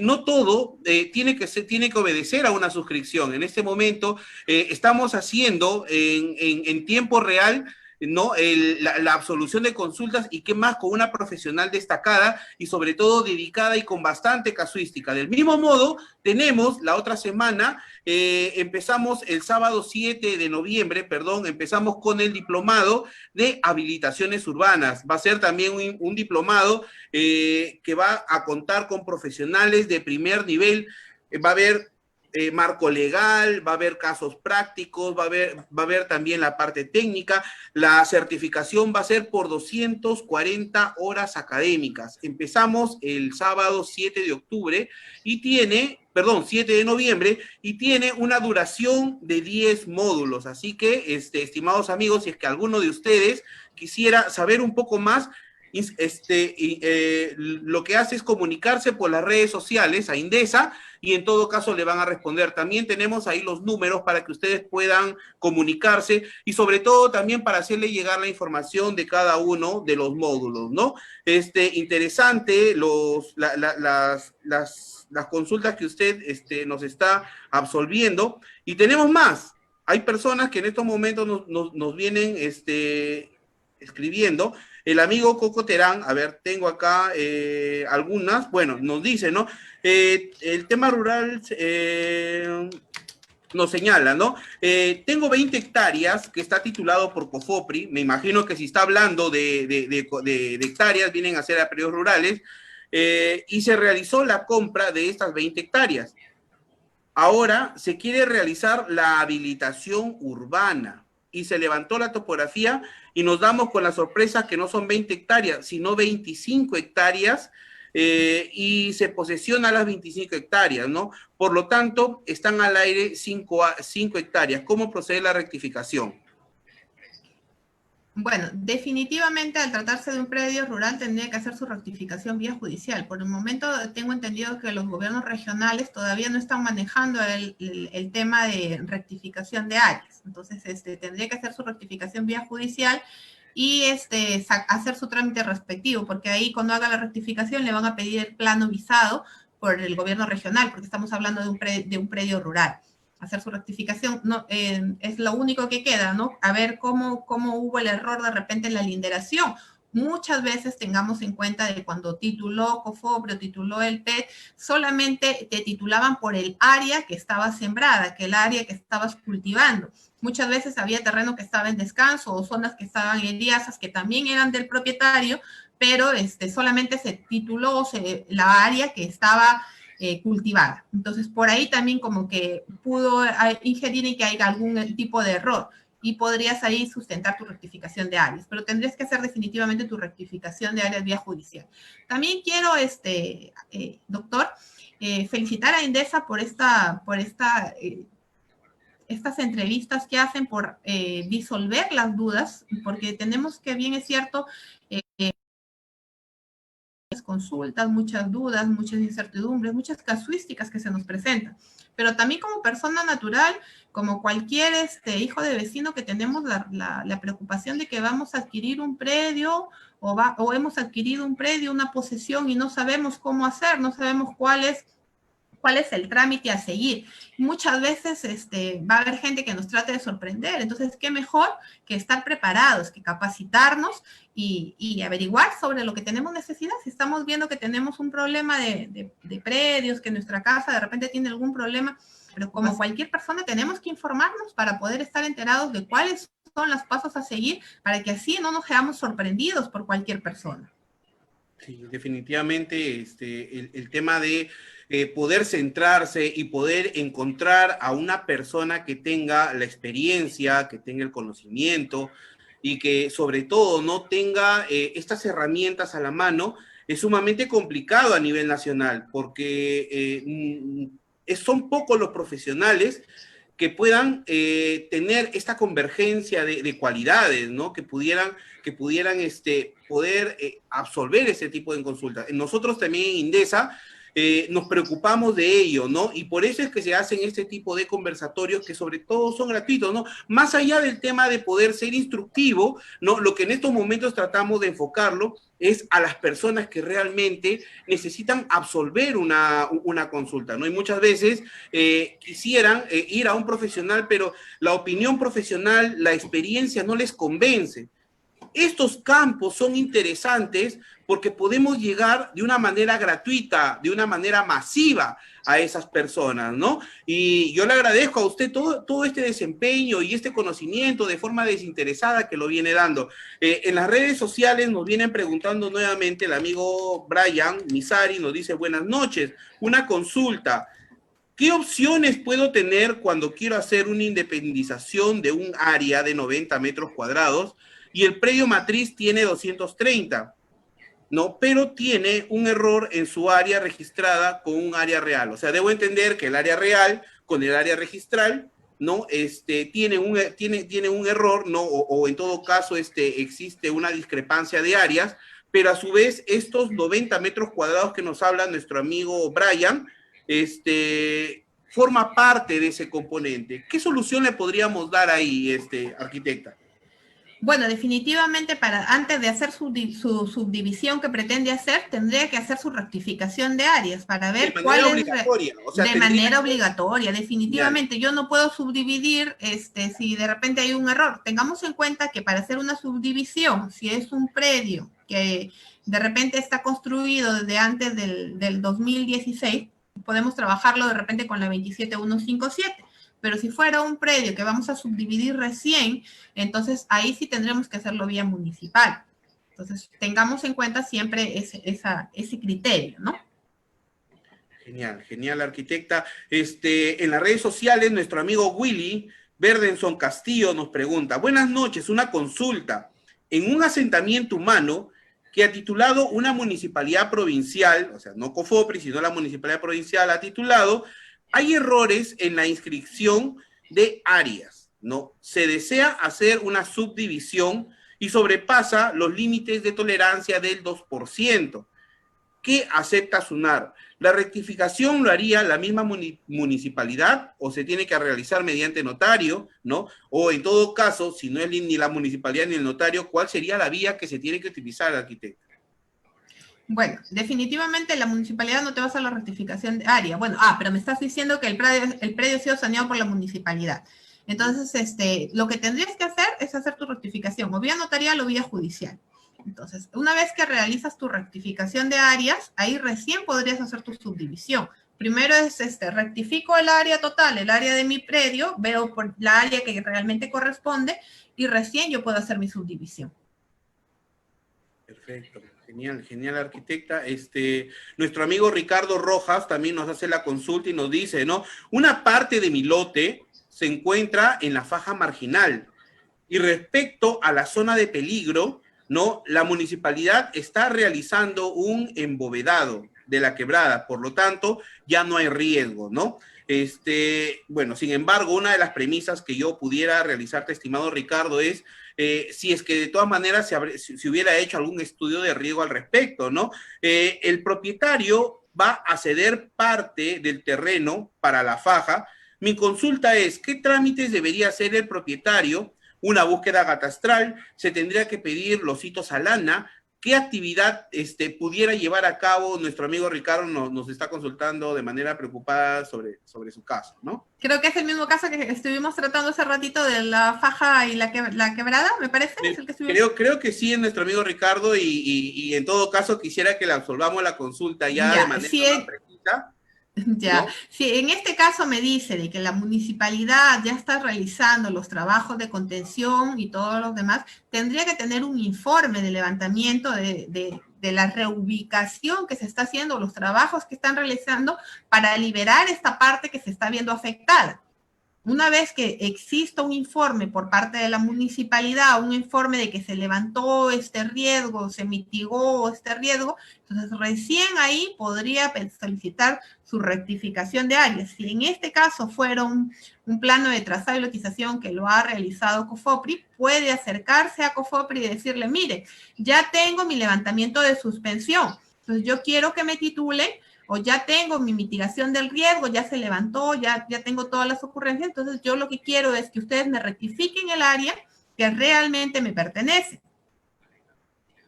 No todo tiene que obedecer a una suscripción. En este momento estamos haciendo en tiempo real, ¿no? La absolución de consultas y qué más con una profesional destacada y sobre todo dedicada y con bastante casuística. Del mismo modo, tenemos la otra semana, empezamos el sábado 7 de noviembre, perdón, empezamos con el diplomado de habilitaciones urbanas. Va a ser también un diplomado que va a contar con profesionales de primer nivel. Va a haber marco legal, va a haber casos prácticos, va a haber también la parte técnica. La certificación va a ser por 240 horas académicas. Empezamos el sábado 7 de octubre y tiene, perdón, 7 de noviembre y tiene una duración de 10 módulos. Así que, estimados amigos, si es que alguno de ustedes quisiera saber un poco más, lo que hace es comunicarse por las redes sociales a Indesa y en todo caso le van a responder. También tenemos ahí los números para que ustedes puedan comunicarse y sobre todo también para hacerle llegar la información de cada uno de los módulos, ¿no? Interesante las consultas que usted nos está absolviendo y tenemos más. Hay personas que en estos momentos nos vienen escribiendo. El amigo Coco Terán, a ver, tengo acá algunas, bueno, nos dice, ¿no? El tema rural nos señala, ¿no? Tengo 20 hectáreas que está titulado por COFOPRI, me imagino que si está hablando de hectáreas, vienen a ser a predios rurales, y se realizó la compra de estas 20 hectáreas. Ahora se quiere realizar la habilitación urbana y se levantó la topografía y nos damos con la sorpresa que no son 20 hectáreas, sino 25 hectáreas y se posesiona las 25 hectáreas, ¿no? Por lo tanto, están al aire 5 hectáreas. ¿Cómo procede la rectificación? Bueno, definitivamente al tratarse de un predio rural tendría que hacer su rectificación vía judicial. Por el momento tengo entendido que los gobiernos regionales todavía no están manejando el tema de rectificación de áreas. Entonces, tendría que hacer su rectificación vía judicial y hacer su trámite respectivo, porque ahí cuando haga la rectificación le van a pedir el plano visado por el gobierno regional, porque estamos hablando de un predio rural. Hacer su rectificación no, es lo único que queda, ¿no? A ver cómo hubo el error de repente en la linderación. Muchas veces tengamos en cuenta de cuando tituló COFOPRI o tituló el PET, solamente te titulaban por el área que estaba sembrada, que el área que estabas cultivando. Muchas veces había terreno que estaba en descanso o zonas que estaban en liazas que también eran del propietario, pero solamente se tituló la área que estaba cultivada. Entonces, por ahí también como que pudo ingerir en que hay algún tipo de error y podrías ahí sustentar tu rectificación de áreas, pero tendrías que hacer definitivamente tu rectificación de áreas vía judicial. También quiero, doctor, felicitar a Indesa por estas entrevistas que hacen, por disolver las dudas, porque tenemos que, bien es cierto, consultas, muchas dudas, muchas incertidumbres, muchas casuísticas que se nos presentan. Pero también como persona natural, como cualquier hijo de vecino, que tenemos la preocupación de que vamos a adquirir un predio o hemos adquirido un predio, una posesión, y no sabemos cómo hacer, no sabemos cuál es el trámite a seguir. Muchas veces va a haber gente que nos trate de sorprender, entonces qué mejor que estar preparados, que capacitarnos y averiguar sobre lo que tenemos necesidad. Si estamos viendo que tenemos un problema de predios, que nuestra casa de repente tiene algún problema, pero como cualquier persona tenemos que informarnos para poder estar enterados de cuáles son los pasos a seguir, para que así no nos seamos sorprendidos por cualquier persona. Sí, definitivamente el tema de poder centrarse y poder encontrar a una persona que tenga la experiencia, que tenga el conocimiento y que sobre todo no tenga estas herramientas a la mano, es sumamente complicado a nivel nacional, porque son pocos los profesionales que puedan tener esta convergencia de cualidades, ¿no? Que pudieran poder absolver ese tipo de consultas. Nosotros también en Indesa nos preocupamos de ello, ¿no? Y por eso es que se hacen este tipo de conversatorios que sobre todo son gratuitos, ¿no? Más allá del tema de poder ser instructivo, ¿no? Lo que en estos momentos tratamos de enfocarlo es a las personas que realmente necesitan absolver una consulta, ¿no? Y muchas veces quisieran ir a un profesional, pero la opinión profesional, la experiencia no les convence. Estos campos son interesantes porque podemos llegar de una manera gratuita, de una manera masiva a esas personas, ¿no? Y yo le agradezco a usted todo este desempeño y este conocimiento de forma desinteresada que lo viene dando. En las redes sociales nos vienen preguntando nuevamente el amigo Brian Misari, nos dice buenas noches, una consulta. ¿Qué opciones puedo tener cuando quiero hacer una independización de un área de 90 metros cuadrados y el predio matriz tiene 230, ¿no? Pero tiene un error en su área registrada con un área real? O sea, debo entender que el área real con el área registral, ¿no? Tiene un error, ¿no? O en todo caso existe una discrepancia de áreas, pero a su vez estos 90 metros cuadrados que nos habla nuestro amigo Brian, forma parte de ese componente. ¿Qué solución le podríamos dar ahí, arquitecta? Bueno, definitivamente antes de hacer su subdivisión que pretende hacer, tendría que hacer su rectificación de áreas para ver cuál es obligatoria. O sea, de manera obligatoria. Definitivamente, yo no puedo subdividir si de repente hay un error. Tengamos en cuenta que para hacer una subdivisión, si es un predio que de repente está construido desde antes del 2016, podemos trabajarlo de repente con la 27157. Pero si fuera un predio que vamos a subdividir recién, entonces ahí sí tendremos que hacerlo vía municipal. Entonces, tengamos en cuenta siempre ese criterio, ¿no? Genial, genial, arquitecta. En las redes sociales, nuestro amigo Willy Verdenson Castillo nos pregunta, buenas noches, una consulta. En un asentamiento humano que ha titulado una municipalidad provincial, o sea, no COFOPRI, sino la municipalidad provincial ha titulado, hay errores en la inscripción de áreas, ¿no? Se desea hacer una subdivisión y sobrepasa los límites de tolerancia del 2%. ¿Qué acepta SUNAR? ¿La rectificación lo haría la misma municipalidad o se tiene que realizar mediante notario, ¿no? O en todo caso, si no es ni la municipalidad ni el notario, ¿cuál sería la vía que se tiene que utilizar, arquitecto? Bueno, definitivamente la municipalidad no te va a hacer la rectificación de área. Bueno, pero me estás diciendo que el predio ha sido saneado por la municipalidad. Entonces, lo que tendrías que hacer es hacer tu rectificación, o vía notarial o vía judicial. Entonces, una vez que realizas tu rectificación de áreas, ahí recién podrías hacer tu subdivisión. Primero es, rectifico el área total, el área de mi predio, veo por la área que realmente corresponde, y recién yo puedo hacer mi subdivisión. Perfecto, genial, genial, arquitecta. Nuestro amigo Ricardo Rojas también nos hace la consulta y nos dice, ¿no? Una parte de mi lote se encuentra en la faja marginal y respecto a la zona de peligro, ¿no? La municipalidad está realizando un embovedado de la quebrada, por lo tanto, ya no hay riesgo, ¿no? Bueno, sin embargo, una de las premisas que yo pudiera realizarte, estimado Ricardo, es si es que de todas maneras se hubiera hecho algún estudio de riesgo al respecto, ¿no? El propietario va a ceder parte del terreno para la faja. Mi consulta es, ¿qué trámites debería hacer el propietario? Una búsqueda catastral, se tendría que pedir los hitos a lana. ¿Qué actividad pudiera llevar a cabo? Nuestro amigo Ricardo nos está consultando de manera preocupada sobre su caso, ¿no? Creo que es el mismo caso que estuvimos tratando hace ratito de la faja y la quebrada, me parece. ¿Es el que creo que sí, es nuestro amigo Ricardo, y en todo caso quisiera que le absolvamos la consulta ya de manera más precisa. Ya, ¿no? Si en este caso me dice de que la municipalidad ya está realizando los trabajos de contención y todos los demás, tendría que tener un informe de levantamiento de la reubicación que se está haciendo, los trabajos que están realizando para liberar esta parte que se está viendo afectada. Una vez que exista un informe por parte de la municipalidad, un informe de que se levantó este riesgo, se mitigó este riesgo, entonces recién ahí podría solicitar su rectificación de áreas. Si en este caso fuera un plano de trazado y lotización que lo ha realizado COFOPRI, puede acercarse a COFOPRI y decirle, mire, ya tengo mi levantamiento de suspensión, entonces yo quiero que me titulen, o ya tengo mi mitigación del riesgo, ya se levantó, ya tengo todas las ocurrencias, entonces yo lo que quiero es que ustedes me rectifiquen el área que realmente me pertenece.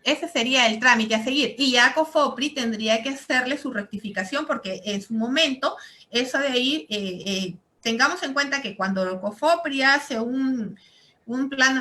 Ese sería el trámite a seguir. Y ya COFOPRI tendría que hacerle su rectificación porque en su momento, eso de ahí, tengamos en cuenta que cuando el COFOPRI hace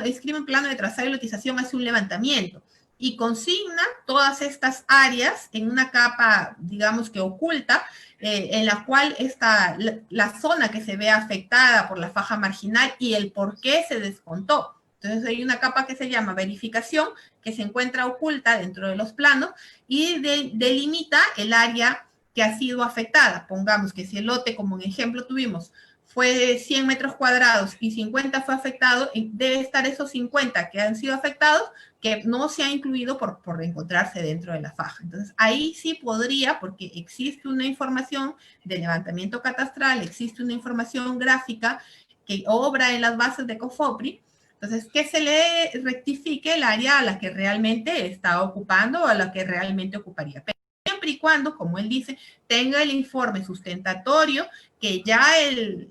escribe un plano de trazado y lotización, hace un levantamiento y consigna todas estas áreas en una capa, digamos que oculta, en la cual está la zona que se ve afectada por la faja marginal y el por qué se descontó. Entonces hay una capa que se llama verificación, que se encuentra oculta dentro de los planos y delimita el área que ha sido afectada. Pongamos que si el lote, como en ejemplo tuvimos, fue de 100 metros cuadrados y 50 fue afectado, debe estar esos 50 que han sido afectados, que no se ha incluido por encontrarse dentro de la faja. Entonces, ahí sí podría, porque existe una información de levantamiento catastral, existe una información gráfica que obra en las bases de COFOPRI, entonces, que se le rectifique el área a la que realmente está ocupando o a la que realmente ocuparía. Pero siempre y cuando, como él dice, tenga el informe sustentatorio, que ya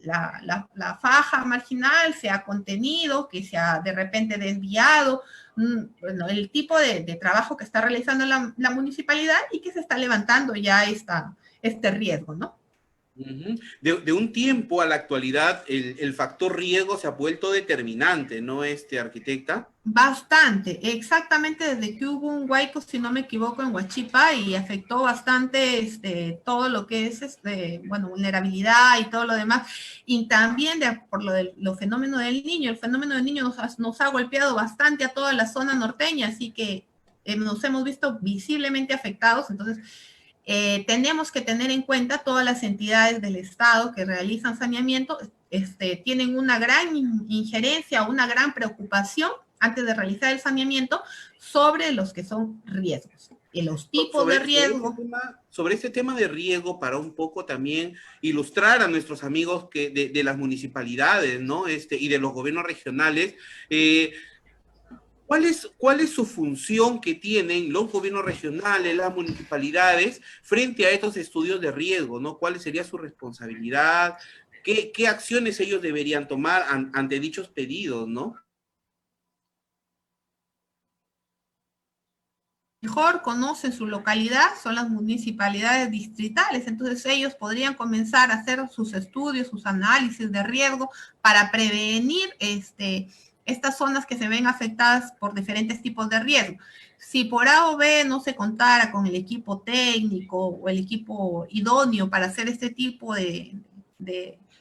la faja marginal se ha contenido, que se ha de repente desviado, bueno, el tipo de trabajo que está realizando la municipalidad y que se está levantando ya este riesgo, ¿no? De un tiempo a la actualidad, el factor riesgo se ha vuelto determinante, ¿no, arquitecta? Bastante, exactamente desde que hubo un huaico, si no me equivoco, en Huachipa y afectó bastante todo lo que es bueno, vulnerabilidad y todo lo demás. Y también por los fenómenos del Niño, el fenómeno del Niño nos ha golpeado bastante a toda la zona norteña, así que nos hemos visto visiblemente afectados. Entonces, tenemos que tener en cuenta todas las entidades del Estado que realizan saneamiento, tienen una gran injerencia, una gran preocupación antes de realizar el saneamiento sobre los que son riesgos y los tipos de riesgo. Sobre este tema de riesgo, para un poco también ilustrar a nuestros amigos de las municipalidades, ¿no? Y de los gobiernos regionales, ¿cuál es su función que tienen los gobiernos regionales, las municipalidades, frente a estos estudios de riesgo, ¿no? ¿Cuál sería su responsabilidad? ¿Qué acciones ellos deberían tomar ante dichos pedidos, ¿no? mejor conocen su localidad son las municipalidades distritales, entonces ellos podrían comenzar a hacer sus estudios, sus análisis de riesgo para prevenir estas zonas que se ven afectadas por diferentes tipos de riesgo. Si por A o B no se contara con el equipo técnico o el equipo idóneo para hacer este tipo de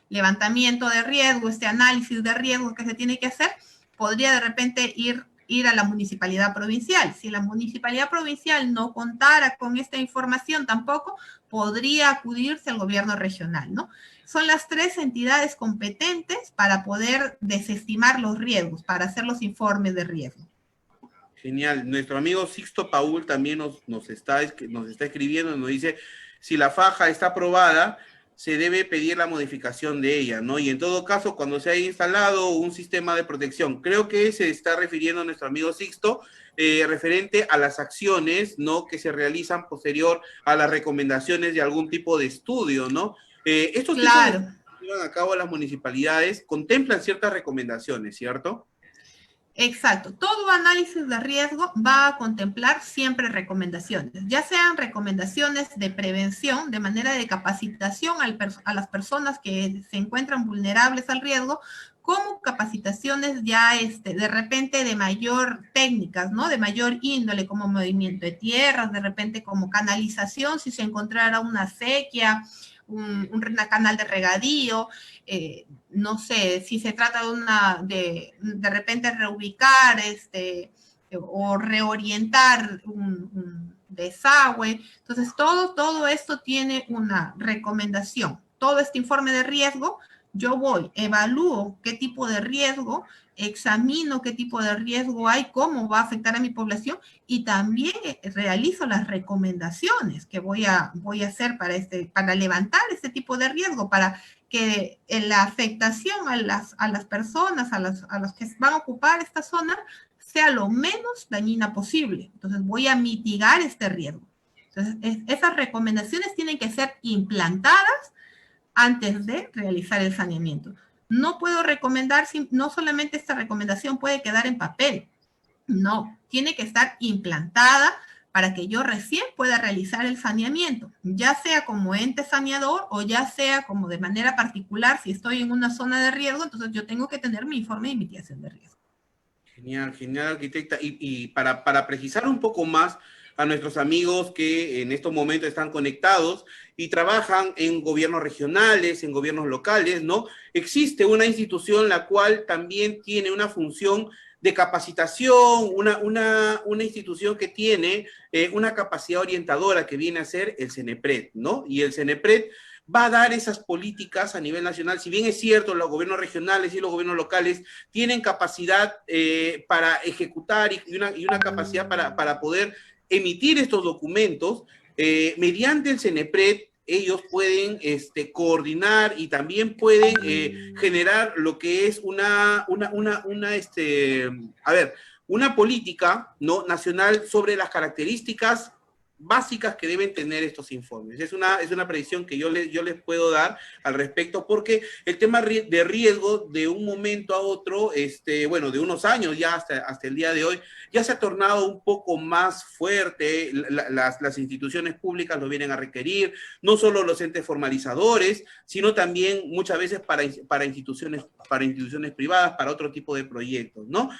levantamiento de riesgo, este análisis de riesgo que se tiene que hacer, podría de repente ir a la municipalidad provincial. Si la municipalidad provincial no contara con esta información tampoco, podría acudirse al gobierno regional, ¿no? Son las tres entidades competentes para poder desestimar los riesgos, para hacer los informes de riesgo. Genial. Nuestro amigo Sixto Paul también nos está escribiendo, nos dice, si la faja está aprobada, se debe pedir la modificación de ella, ¿no? Y en todo caso, cuando se haya instalado un sistema de protección, creo que se está refiriendo a nuestro amigo Sixto, referente a las acciones, ¿no? Que se realizan posterior a las recomendaciones de algún tipo de estudio, ¿no? Estos claro. tipos que llevan a cabo las municipalidades contemplan ciertas recomendaciones, ¿cierto? Exacto. Todo análisis de riesgo va a contemplar siempre recomendaciones, ya sean recomendaciones de prevención, de manera de capacitación a las personas que se encuentran vulnerables al riesgo, como capacitaciones ya de repente de mayor técnicas, ¿no? De mayor índole, como movimiento de tierras, de repente como canalización, si se encontrara una sequía, un canal de regadío, no sé, si se trata de repente reubicar o reorientar un desagüe. Entonces, todo esto tiene una recomendación. Todo este informe de riesgo, yo voy, evalúo qué tipo de riesgo, examino qué tipo de riesgo hay, cómo va a afectar a mi población y también realizo las recomendaciones que voy a hacer para levantar este tipo de riesgo, para que la afectación a las personas, a los que van a ocupar esta zona, sea lo menos dañina posible. Entonces voy a mitigar este riesgo. Entonces, esas recomendaciones tienen que ser implantadas antes de realizar el saneamiento. No puedo recomendar, no solamente esta recomendación puede quedar en papel, no, tiene que estar implantada para que yo recién pueda realizar el saneamiento, ya sea como ente saneador o ya sea como de manera particular, si estoy en una zona de riesgo, entonces yo tengo que tener mi informe de mitigación de riesgo. Genial, genial, arquitecta. Y para precisar un poco más a nuestros amigos que en estos momentos están conectados y trabajan en gobiernos regionales, en gobiernos locales, ¿no? Existe una institución la cual también tiene una función de capacitación, una institución que tiene una capacidad orientadora que viene a ser el CENEPRED, ¿no? Y el CENEPRED va a dar esas políticas a nivel nacional. Si bien es cierto, los gobiernos regionales y los gobiernos locales tienen capacidad para ejecutar y una capacidad para poder emitir estos documentos, mediante el CENEPRED, ellos pueden coordinar y también pueden generar lo que es una política, ¿no?, nacional sobre las características básicas que deben tener estos informes. Es una predicción que yo les puedo dar al respecto, porque el tema de riesgo de un momento a otro, bueno, de unos años ya hasta el día de hoy, ya se ha tornado un poco más fuerte. Las instituciones públicas lo vienen a requerir, no solo los entes formalizadores, sino también muchas veces para instituciones privadas, para otro tipo de proyectos, ¿no?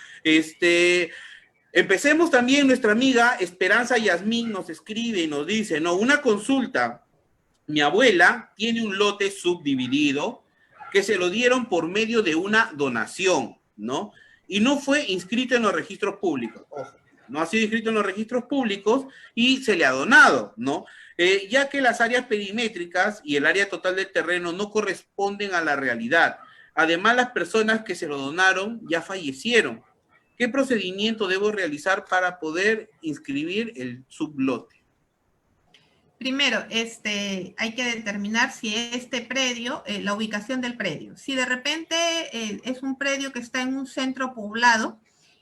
Empecemos también, nuestra amiga Esperanza Yasmín nos escribe y nos dice, no, una consulta. Mi abuela tiene un lote subdividido que se lo dieron por medio de una donación, ¿no? Y no fue inscrito en los registros públicos. Ojo, no ha sido inscrito en los registros públicos y se le ha donado, ¿no? Ya que las áreas perimétricas y el área total del terreno no corresponden a la realidad. Además, las personas que se lo donaron ya fallecieron. ¿Qué procedimiento debo realizar para poder inscribir el sublote? Primero, hay que determinar si este predio, la ubicación del predio. Si de repente es un predio que está en un centro poblado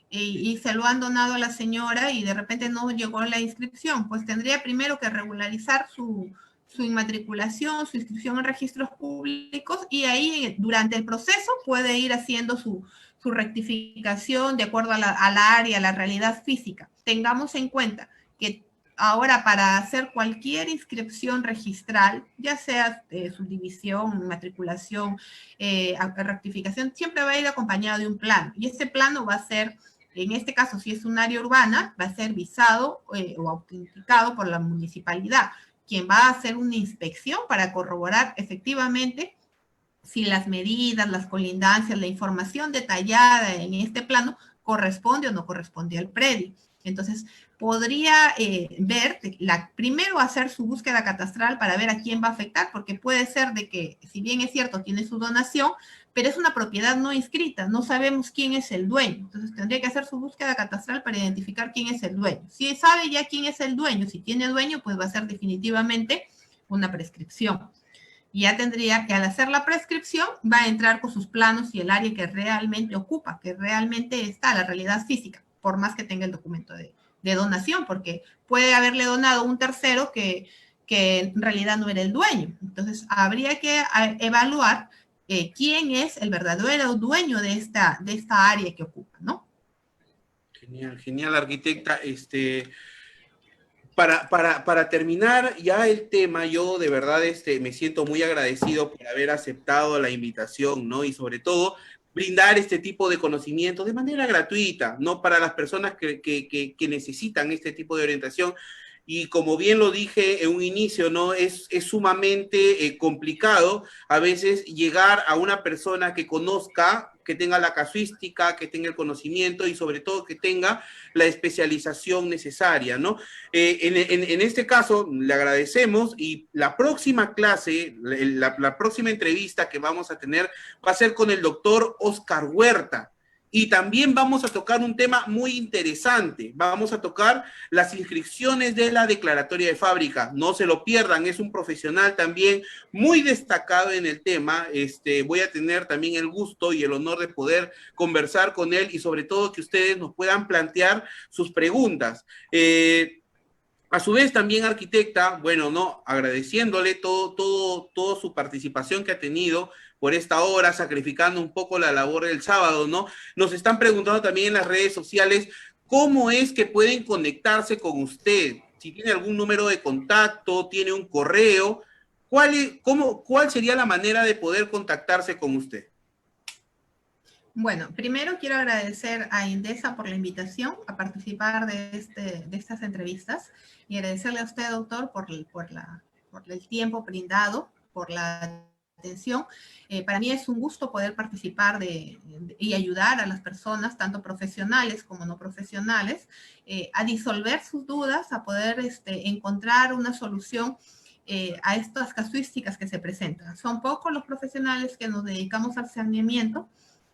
y se lo han donado a la señora y de repente no llegó la inscripción, pues tendría primero que regularizar su inmatriculación, su inscripción en registros públicos y ahí durante el proceso puede ir haciendo su rectificación de acuerdo a la área, a la realidad física. Tengamos en cuenta que ahora para hacer cualquier inscripción registral, ya sea subdivisión, matriculación, rectificación, siempre va a ir acompañado de un plano. Y ese plano va a ser, en este caso, si es un área urbana, va a ser visado o autenticado por la municipalidad, quien va a hacer una inspección para corroborar efectivamente si las medidas, las colindancias, la información detallada en este plano corresponde o no corresponde al predio. Entonces, podría ver, primero hacer su búsqueda catastral para ver a quién va a afectar, porque puede ser de que, si bien es cierto, tiene su donación, pero es una propiedad no inscrita, no sabemos quién es el dueño. Entonces, tendría que hacer su búsqueda catastral para identificar quién es el dueño. Si sabe ya quién es el dueño, si tiene dueño, pues va a ser definitivamente una prescripción. Y ya tendría que, al hacer la prescripción, va a entrar con sus planos y el área que realmente ocupa, que realmente está, la realidad física, por más que tenga el documento de donación, porque puede haberle donado un tercero que en realidad no era el dueño. Entonces, habría que evaluar quién es el verdadero dueño de esta área que ocupa, ¿no? Genial, genial, arquitecta. Para terminar ya el tema, yo de verdad me siento muy agradecido por haber aceptado la invitación, ¿no? Y sobre todo, brindar este tipo de conocimiento de manera gratuita, ¿no? Para las personas que necesitan este tipo de orientación. Y como bien lo dije en un inicio, ¿no? Es sumamente complicado a veces llegar a una persona que conozca, que tenga la casuística, que tenga el conocimiento y sobre todo que tenga la especialización necesaria, ¿no? En este caso, le agradecemos y la próxima clase, la próxima entrevista que vamos a tener va a ser con el doctor Oscar Huerta. Y también vamos a tocar un tema muy interesante. Vamos a tocar las inscripciones de la declaratoria de fábrica. No se lo pierdan, es un profesional también muy destacado en el tema. Voy a tener también el gusto y el honor de poder conversar con él y sobre todo que ustedes nos puedan plantear sus preguntas. A su vez, también, arquitecta, bueno, ¿no? Agradeciéndole toda su participación que ha tenido por esta hora, sacrificando un poco la labor del sábado, ¿no? Nos están preguntando también en las redes sociales cómo es que pueden conectarse con usted. Si tiene algún número de contacto, tiene un correo, ¿cuál sería la manera de poder contactarse con usted? Bueno, primero quiero agradecer a Indesa por la invitación a participar de estas entrevistas y agradecerle a usted, doctor, por el tiempo brindado, por la atención. Para mí es un gusto poder participar y ayudar a las personas, tanto profesionales como no profesionales, a disolver sus dudas, a poder encontrar una solución a estas casuísticas que se presentan. Son pocos los profesionales que nos dedicamos al saneamiento,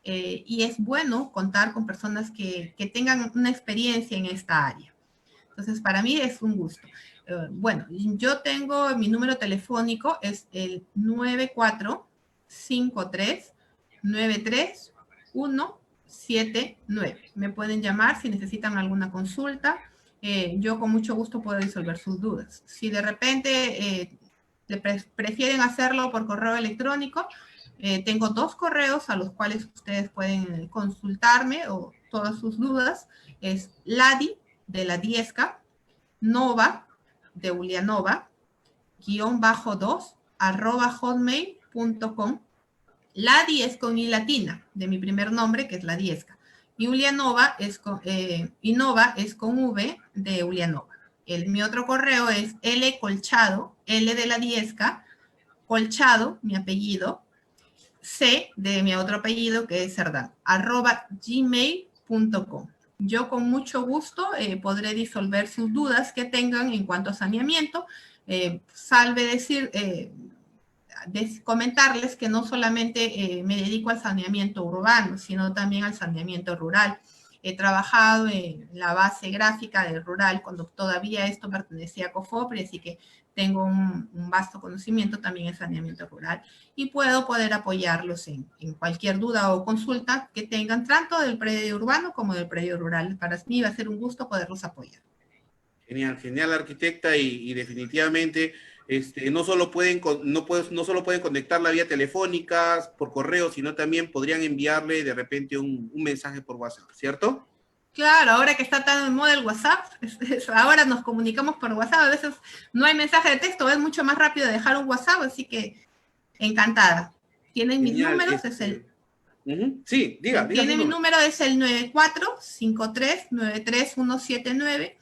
y es bueno contar con personas que tengan una experiencia en esta área. Entonces, para mí es un gusto. Bueno, yo tengo mi número telefónico, es el 94-53-93179. Me pueden llamar si necesitan alguna consulta. Yo con mucho gusto puedo disolver sus dudas. Si de repente prefieren hacerlo por correo electrónico, tengo 2 correos a los cuales ustedes pueden consultarme o todas sus dudas. Es Ladi, de la Diezca, Nova, de Ulianova, _2, @hotmail.com. Ladi es con I latina, de mi primer nombre, que es la Diezca. Y Ulianova y Nova es con V, de Ulianova. Mi otro correo es L Colchado, L de la Diezca, Colchado, mi apellido, C de mi otro apellido, que es Cerdán, @gmail.com. Yo con mucho gusto podré disolver sus dudas que tengan en cuanto a saneamiento. Salve comentarles que no solamente me dedico al saneamiento urbano, sino también al saneamiento rural. He trabajado en la base gráfica del rural cuando todavía esto pertenecía a COFOPRI, así que tengo un vasto conocimiento también en saneamiento rural y puedo apoyarlos en cualquier duda o consulta que tengan, tanto del predio urbano como del predio rural. Para mí va a ser un gusto poderlos apoyar. Genial, genial, arquitecta, y definitivamente no solo pueden conectar la vía telefónica, por correo, sino también podrían enviarle de repente un mensaje por WhatsApp, ¿cierto? Claro, ahora que está tan de moda el WhatsApp, ahora nos comunicamos por WhatsApp, a veces no hay mensaje de texto, es mucho más rápido dejar un WhatsApp, así que encantada. Tienen mis Genial, números, es el sí, diga su tiene mi número. número, es el 9453939179.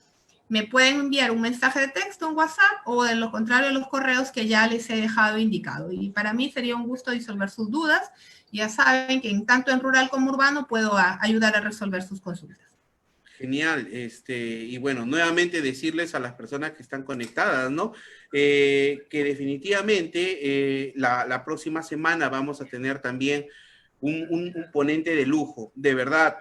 Me pueden enviar un mensaje de texto, un WhatsApp, o de lo contrario, los correos que ya les he dejado indicado. Y para mí sería un gusto disolver sus dudas. Ya saben que tanto en rural como urbano puedo ayudar a resolver sus consultas. Genial, y bueno, nuevamente decirles a las personas que están conectadas, ¿no? Que definitivamente la próxima semana vamos a tener también un ponente de lujo, de verdad,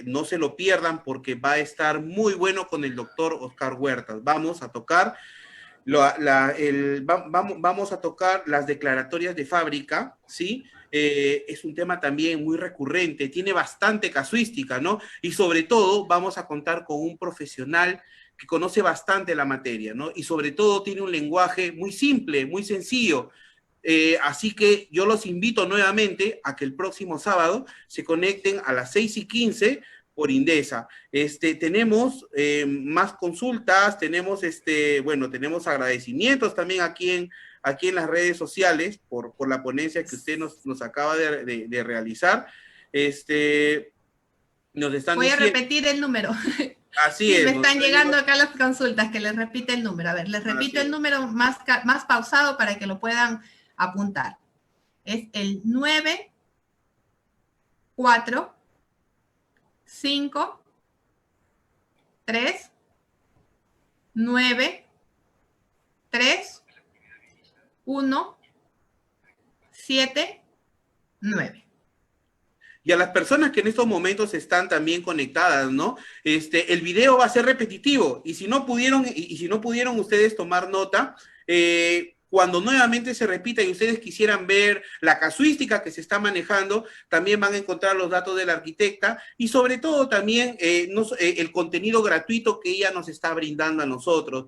no se lo pierdan porque va a estar muy bueno con el doctor Oscar Huertas. Vamos a tocar vamos a tocar las declaratorias de fábrica, ¿sí? Es un tema también muy recurrente, tiene bastante casuística, ¿no? Y sobre todo vamos a contar con un profesional que conoce bastante la materia, ¿no? Y sobre todo tiene un lenguaje muy simple, muy sencillo. Así que yo los invito nuevamente a que el próximo sábado se conecten a las 6:15 por Indesa. Tenemos más consultas, tenemos, bueno, tenemos agradecimientos también aquí en las redes sociales por la ponencia que usted nos acaba de realizar. Nos están Voy a diciendo, repetir el número. así Sí, me es, están llegando acá las consultas, que les repite el número. A ver, les repito el es. número más pausado para que lo puedan apuntar. Es el 9 4 5 3 9 3 1 7 9. Y a las personas que en estos momentos están también conectadas, ¿no? El video va a ser repetitivo y si no pudieron ustedes tomar nota, cuando nuevamente se repita y ustedes quisieran ver la casuística que se está manejando, también van a encontrar los datos de la arquitecta y sobre todo también el contenido gratuito que ella nos está brindando a nosotros.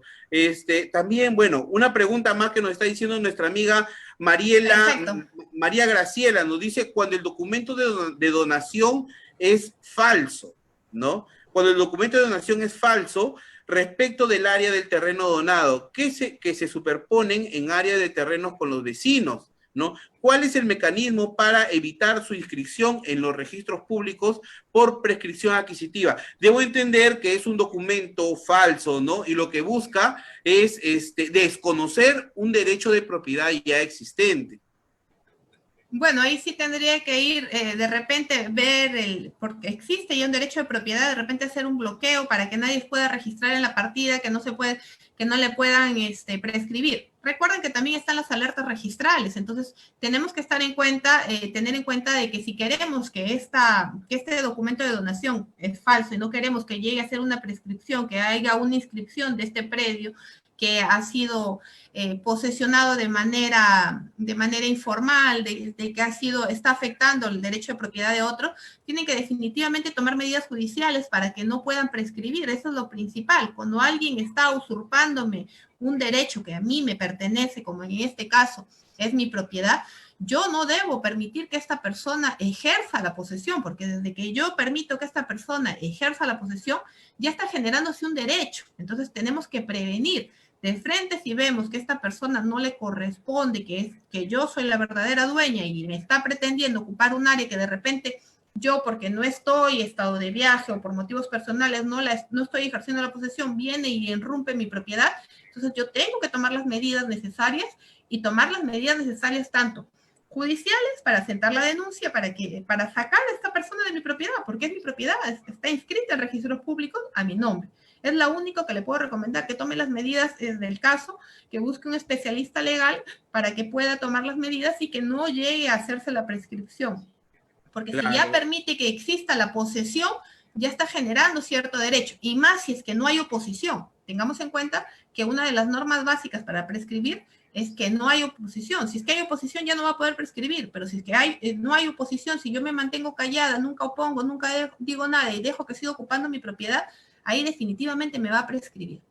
También, bueno, una pregunta más que nos está diciendo nuestra amiga Perfecto. María Graciela nos dice cuando el documento de donación es falso, ¿no? Cuando el documento de donación es falso respecto del área del terreno donado, que se superponen en área de terrenos con los vecinos, ¿no? ¿Cuál es el mecanismo para evitar su inscripción en los registros públicos por prescripción adquisitiva? Debo entender que es un documento falso, ¿no? Y lo que busca es desconocer un derecho de propiedad ya existente. Bueno, ahí sí tendría que ir, de repente ver porque existe ya un derecho de propiedad, de repente hacer un bloqueo para que nadie pueda registrar en la partida, que no le puedan prescribir. Recuerden que también están las alertas registrales, entonces tenemos que estar tener en cuenta de que si queremos que este documento de donación es falso y no queremos que llegue a ser una prescripción, que haya una inscripción de este predio que ha sido posesionado de manera informal, de que está afectando el derecho de propiedad de otro, tienen que definitivamente tomar medidas judiciales para que no puedan prescribir. Eso es lo principal. Cuando alguien está usurpándome un derecho que a mí me pertenece, como en este caso es mi propiedad, yo no debo permitir que esta persona ejerza la posesión, porque desde que yo permito que esta persona ejerza la posesión, ya está generándose un derecho. Entonces tenemos que prevenir. De frente, si vemos que esta persona no le corresponde, que yo soy la verdadera dueña y me está pretendiendo ocupar un área que de repente yo, porque no estoy, he estado de viaje o por motivos personales, no estoy ejerciendo la posesión, viene y irrumpe mi propiedad, entonces yo tengo que tomar las medidas necesarias y tomar las medidas necesarias tanto judiciales para sentar la denuncia, para sacar a esta persona de mi propiedad, porque es mi propiedad, está inscrita en registros públicos a mi nombre. Es lo único que le puedo recomendar, que tome las medidas del caso, que busque un especialista legal para que pueda tomar las medidas y que no llegue a hacerse la prescripción. Porque si ya Claro. permite que exista la posesión, ya está generando cierto derecho. Y más si es que no hay oposición. Tengamos en cuenta que una de las normas básicas para prescribir es que no hay oposición. Si es que hay oposición ya no va a poder prescribir, pero si es que no hay oposición, si yo me mantengo callada, nunca opongo, nunca digo nada y dejo que siga ocupando mi propiedad, ahí definitivamente me va a prescribir.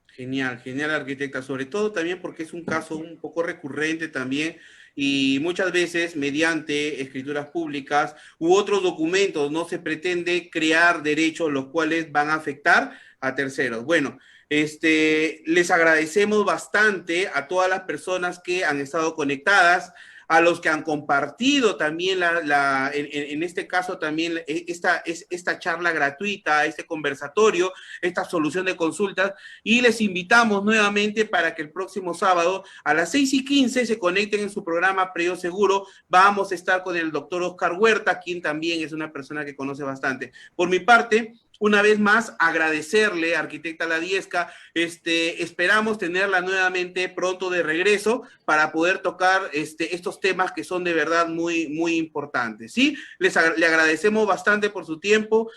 Genial, genial arquitecta, sobre todo también porque es un caso un poco recurrente también y muchas veces mediante escrituras públicas u otros documentos no se pretende crear derechos los cuales van a afectar a terceros. Bueno, les agradecemos bastante a todas las personas que han estado conectadas, a los que han compartido también en este caso también esta charla gratuita, este conversatorio, esta solución de consultas, y les invitamos nuevamente para que el próximo sábado a las 6:15 se conecten en su programa Predio Seguro. Vamos a estar con el doctor Oscar Huerta, quien también es una persona que conoce bastante. Por mi parte, una vez más, agradecerle, arquitecta Ladiesca, esperamos tenerla nuevamente pronto de regreso para poder tocar estos temas que son de verdad muy, muy importantes, ¿sí? Le agradecemos bastante por su tiempo,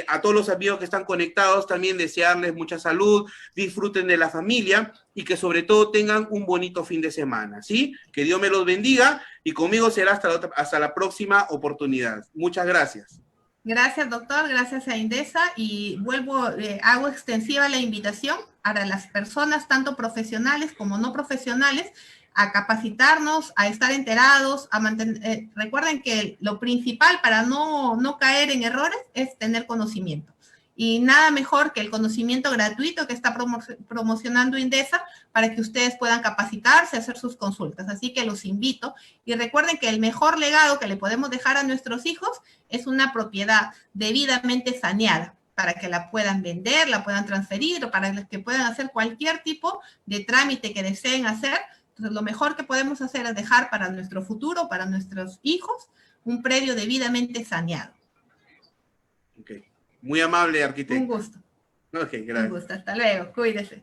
a todos los amigos que están conectados, también desearles mucha salud, disfruten de la familia y que sobre todo tengan un bonito fin de semana, ¿sí? Que Dios me los bendiga y conmigo será hasta la próxima oportunidad. Muchas gracias. Gracias, doctor, gracias a Indesa, y hago extensiva la invitación a las personas, tanto profesionales como no profesionales, a capacitarnos, a estar enterados, a mantener, recuerden que lo principal para no caer en errores es tener conocimiento. Y nada mejor que el conocimiento gratuito que está promocionando Indesa para que ustedes puedan capacitarse, hacer sus consultas. Así que los invito. Y recuerden que el mejor legado que le podemos dejar a nuestros hijos es una propiedad debidamente saneada para que la puedan vender, la puedan transferir o para que puedan hacer cualquier tipo de trámite que deseen hacer. Entonces, lo mejor que podemos hacer es dejar para nuestro futuro, para nuestros hijos, un predio debidamente saneado. Ok. Muy amable, arquitecto. Un gusto. Ok, gracias. Un gusto. Hasta luego. Cuídese.